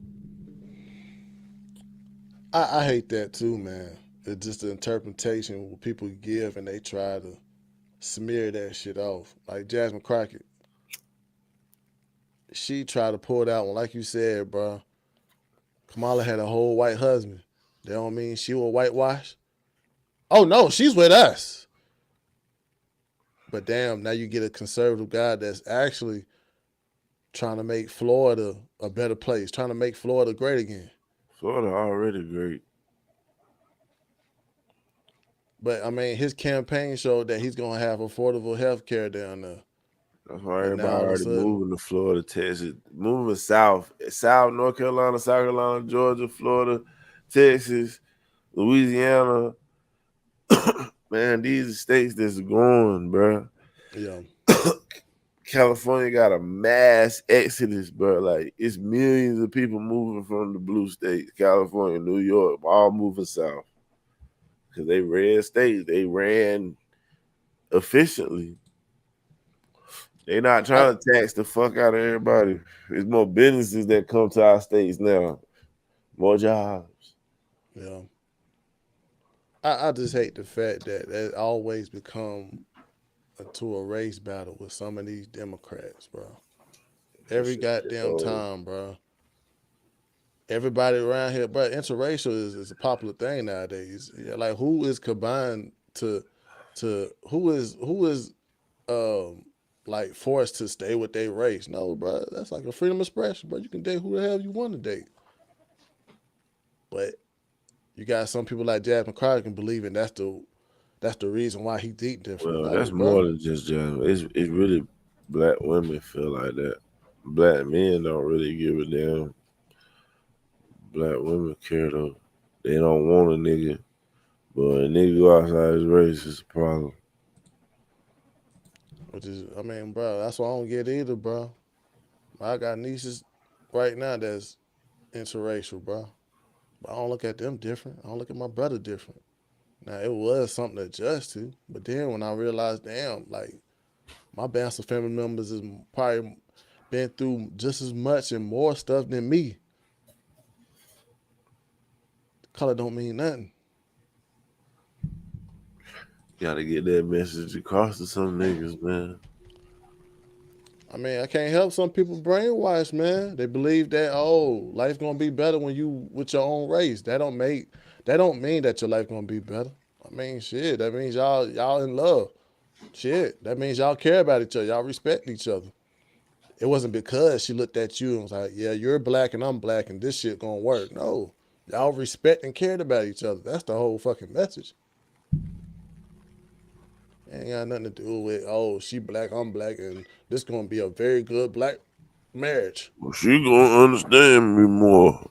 I hate that too, man. It's just the interpretation what people give and they try to smear that shit off. Like Jasmine Crockett, she tried to pull that one. Like you said, bro, Kamala had a whole white husband. That don't mean she will whitewash. Oh no, she's with us. But damn, now you get a conservative guy that's actually trying to make Florida a better place, trying to make Florida great again. Florida already great. But I mean, his campaign showed that he's gonna have affordable health care down there. That's why And everybody now all of a already sudden, moving to Florida, Texas, moving south, North Carolina, South Carolina, Georgia, Florida, Texas, Louisiana. Man, these are states that's growing, bro. yeah, California got a mass exodus, bro. Like it's millions of people moving from the blue states, California, New York, all moving south because they ran states. They ran efficiently. They not I, trying to tax the fuck out of everybody. There's more businesses that come to our states now, more jobs. yeah. I just hate the fact that it always become to a race battle with some of these Democrats, bro. That Every shit get goddamn old. time, bro. Everybody around here, bro. Interracial is a popular thing nowadays. Yeah, like who is combined to who is um like forced to stay with their race? No, bro. That's like a freedom of expression, bro. You can date who the hell you want to date, but you got some people like Jasmine Crockett can believe in that's the reason why he deep different. Well, Like, that's bro, more than just judgment. It's really black women feel like that. Black men don't really give a damn. Black women care though. They don't want a nigga, but a nigga go outside his race is a problem. which is, I mean, bro, that's why I don't get either, bro. I got nieces right now that's interracial, bro. But I don't look at them different. I don't look at my brother different. Now it was something to adjust to, but then when I realized, damn, like my bands of family members is probably been through just as much and more stuff than me. Color don't mean nothing. Gotta get that message across to some niggas, man. I mean, I can't help some people brainwashed, man. They believe that, oh, life's gonna be better when you with your own race. That don't mean that your life gonna be better. I mean, shit, that means y'all in love. Shit, that means y'all care about each other. Y'all respect each other. It wasn't because she looked at you and was like, yeah, you're black and I'm black and this shit gonna work. No, y'all respect and cared about each other. That's the whole fucking message. Ain't got nothing to do with, oh, she black, I'm black, and this gonna be a very good black marriage. Well, she gonna understand me more.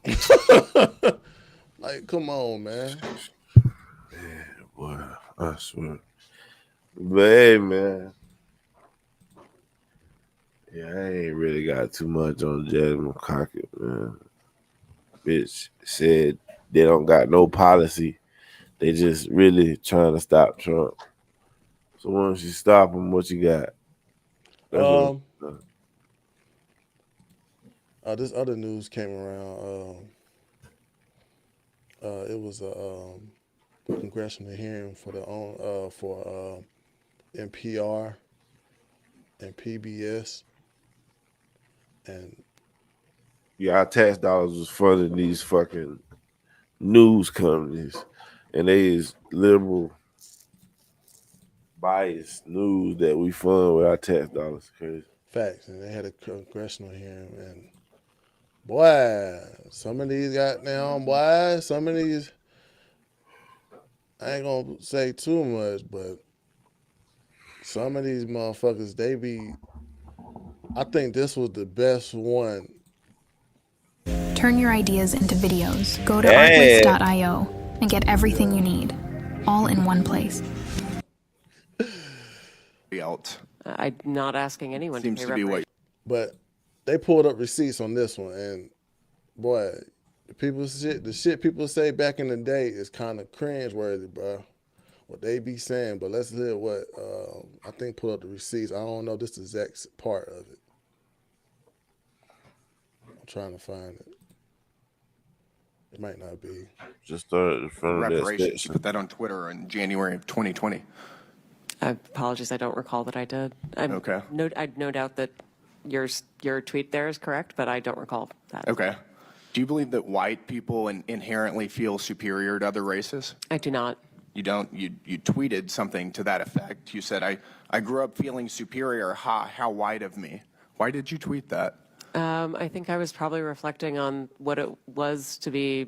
Like, come on, man. Yeah, boy, I swear. But hey, man. Yeah, I ain't really got too much on Jasmine Crockett, man. Bitch said they don't got no policy. They just really trying to stop Trump. So once you stop him, what you got? That's This other news came around. It was a congressional hearing for NPR and PBS, and yeah, our tax dollars was funding these fucking news companies, and they is liberal, biased news that we fund with our tax dollars. Crazy. facts, and they had a congressional hearing, and boy, some of these some of these, I ain't gonna say too much, but some of these motherfuckers, I think this was the best one. Turn your ideas into videos. Go to Hey. artlist.io and get everything you need, all in one place. I'm not asking anyone to pay reparations. But they pulled up receipts on this one, and boy, the shit people say back in the day is kind of cringe-worthy, bro. What they be saying, but let's hear what I think. Pull up the receipts. I don't know this exact part of it. I'm trying to find it. It might not be. Just started in front of that reparations. section. You put that on Twitter in January of 2020. Apologies, I don't recall that I did. Okay. I no doubt that your tweet there is correct, but I don't recall that. Okay. Do you believe that white people inherently feel superior to other races? I do not. You don't? You tweeted something to that effect. You said, I grew up feeling superior. Ha, how white of me. Why did you tweet that? I think I was probably reflecting on what it was to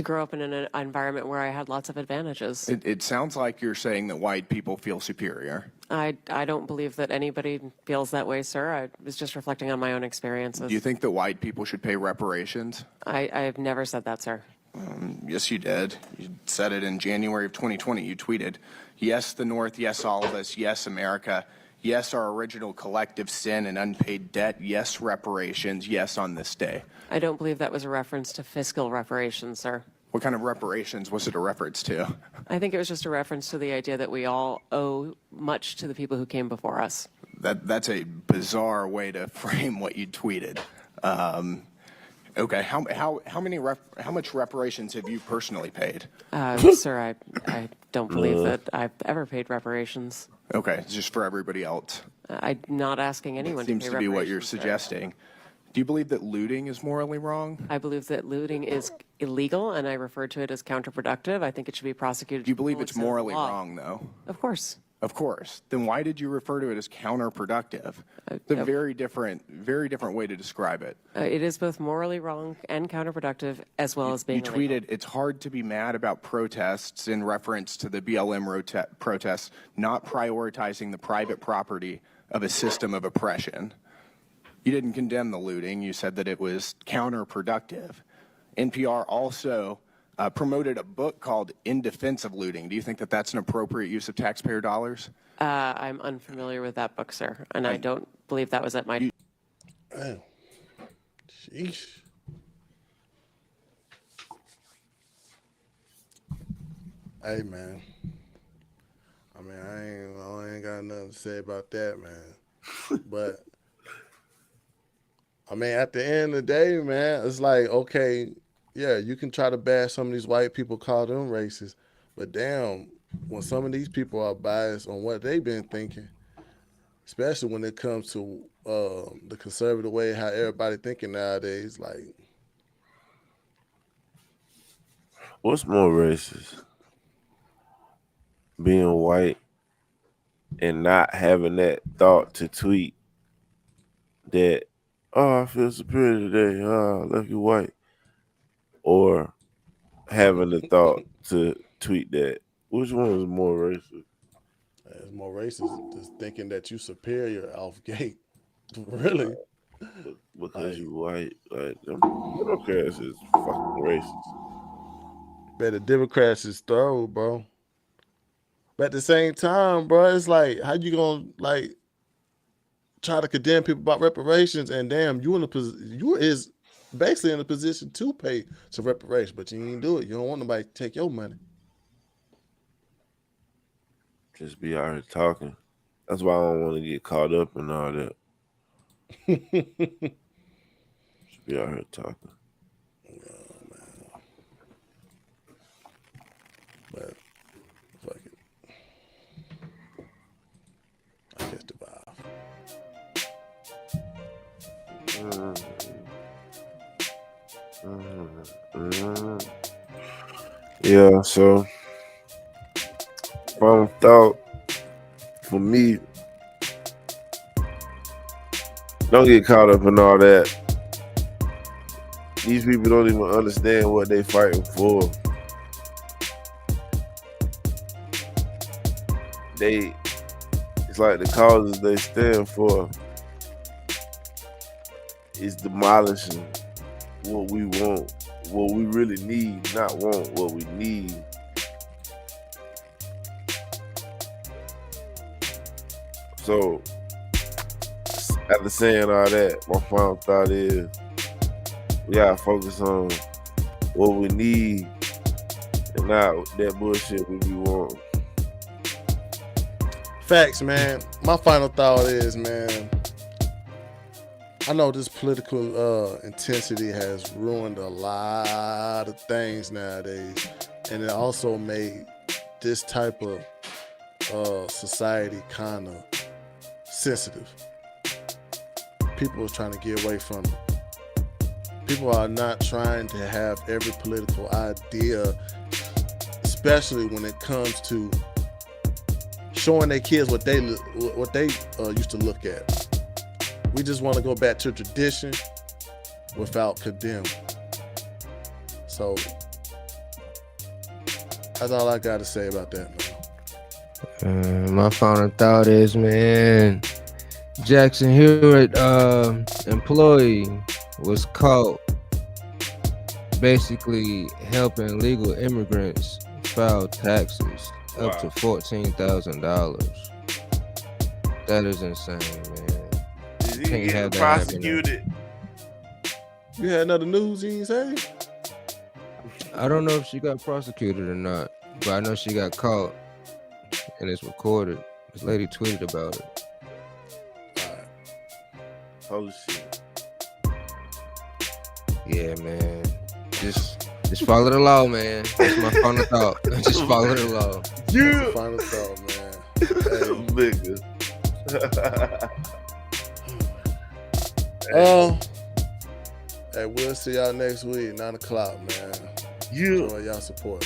grow up in an environment where I had lots of advantages. It sounds like you're saying that white people feel superior. I don't believe that anybody feels that way, sir. I was just reflecting on my own experiences. Do you think that white people should pay reparations? I have never said that, sir. Yes, you did. You said it in January of 2020. You tweeted, yes, the North, yes, all of us, yes, America, yes, our original collective sin and unpaid debt, yes, reparations, yes, on this day. I don't believe that was a reference to fiscal reparations, sir. What kind of reparations was it a reference to? I think it was just a reference to the idea that we all owe much to the people who came before us. That's a bizarre way to frame what you tweeted. Okay, how much reparations have you personally paid? Sir, I don't believe that I've ever paid reparations. Okay, just for everybody else. I'm not asking anyone to pay reparations. Seems to be what you're suggesting. Do you believe that looting is morally wrong? I believe that looting is illegal, and I refer to it as counterproductive. I think it should be prosecuted. Do you believe it's morally wrong, though? Of course. Of course. Then why did you refer to it as counterproductive? It's a very different way to describe it. It is both morally wrong and counterproductive, as well as being illegal. You tweeted, it's hard to be mad about protests in reference to the BLM protests, not prioritizing the private property of a system of oppression. You didn't condemn the looting. You said that it was counterproductive. NPR also promoted a book called In Defense of Looting. Do you think that that's an appropriate use of taxpayer dollars? I'm unfamiliar with that book, sir, and I don't believe that was at my... Damn. Sheesh. Hey, man. I mean, I ain't got nothing to say about that, man. But, I mean, at the end of the day, man, it's like, okay, yeah, you can try to bash some of these white people, call them racist, but damn, when some of these people are biased on what they've been thinking, especially when it comes to the conservative way how everybody thinking nowadays, like What's more racist? Being white and not having that thought to tweet that, oh, I feel superior today. Oh, lucky white. Or having the thought to tweet that. Which one is more racist? it's more racist just thinking that you superior off gate. Really? Because you white. Like, them Democrats is fucking racist. Bet the Democrats is thorough, bro. But at the same time, bro, it's like, how you gonna like try to condemn people about reparations, and damn, you is basically in a position to pay some reparations, but you ain't do it. You don't want nobody to take your money. Just be out here talking. That's why I don't want to get caught up in all that. Just be out here talking. Oh, man. But fuck it. I catch the vibe. Yeah, so final thought for me, don't get caught up in all that. These people don't even understand what they fighting for. It's like the causes they stand for is demolishing what we want, what we really need, not want, what we need. So, after saying all that, my final thought is we gotta focus on what we need and not that bullshit we be wanting. Facts, man. My final thought is, man, I know this political intensity has ruined a lot of things nowadays, and it also made this type of society kind of sensitive. People are trying to get away from it. People are not trying to have every political idea, especially when it comes to showing their kids what they used to look at. We just want to go back to tradition without condemning. So that's all I got to say about that, man. My final thought is, man, Jackson Hewitt employee was caught basically helping legal immigrants file taxes up to $14,000. That is insane, man. Did he Can't get have that prosecuted? You had another news you ain't say? I don't know if she got prosecuted or not, but I know she got caught, and it's recorded. This lady tweeted about it. Holy shit. Yeah, man. Just follow the law, man. That's my final thought. Just follow the law. Yeah. That's the final thought, man. Hey. Hey, we'll see y'all next week, 9 o'clock, man. Yeah. Enjoy y'all support.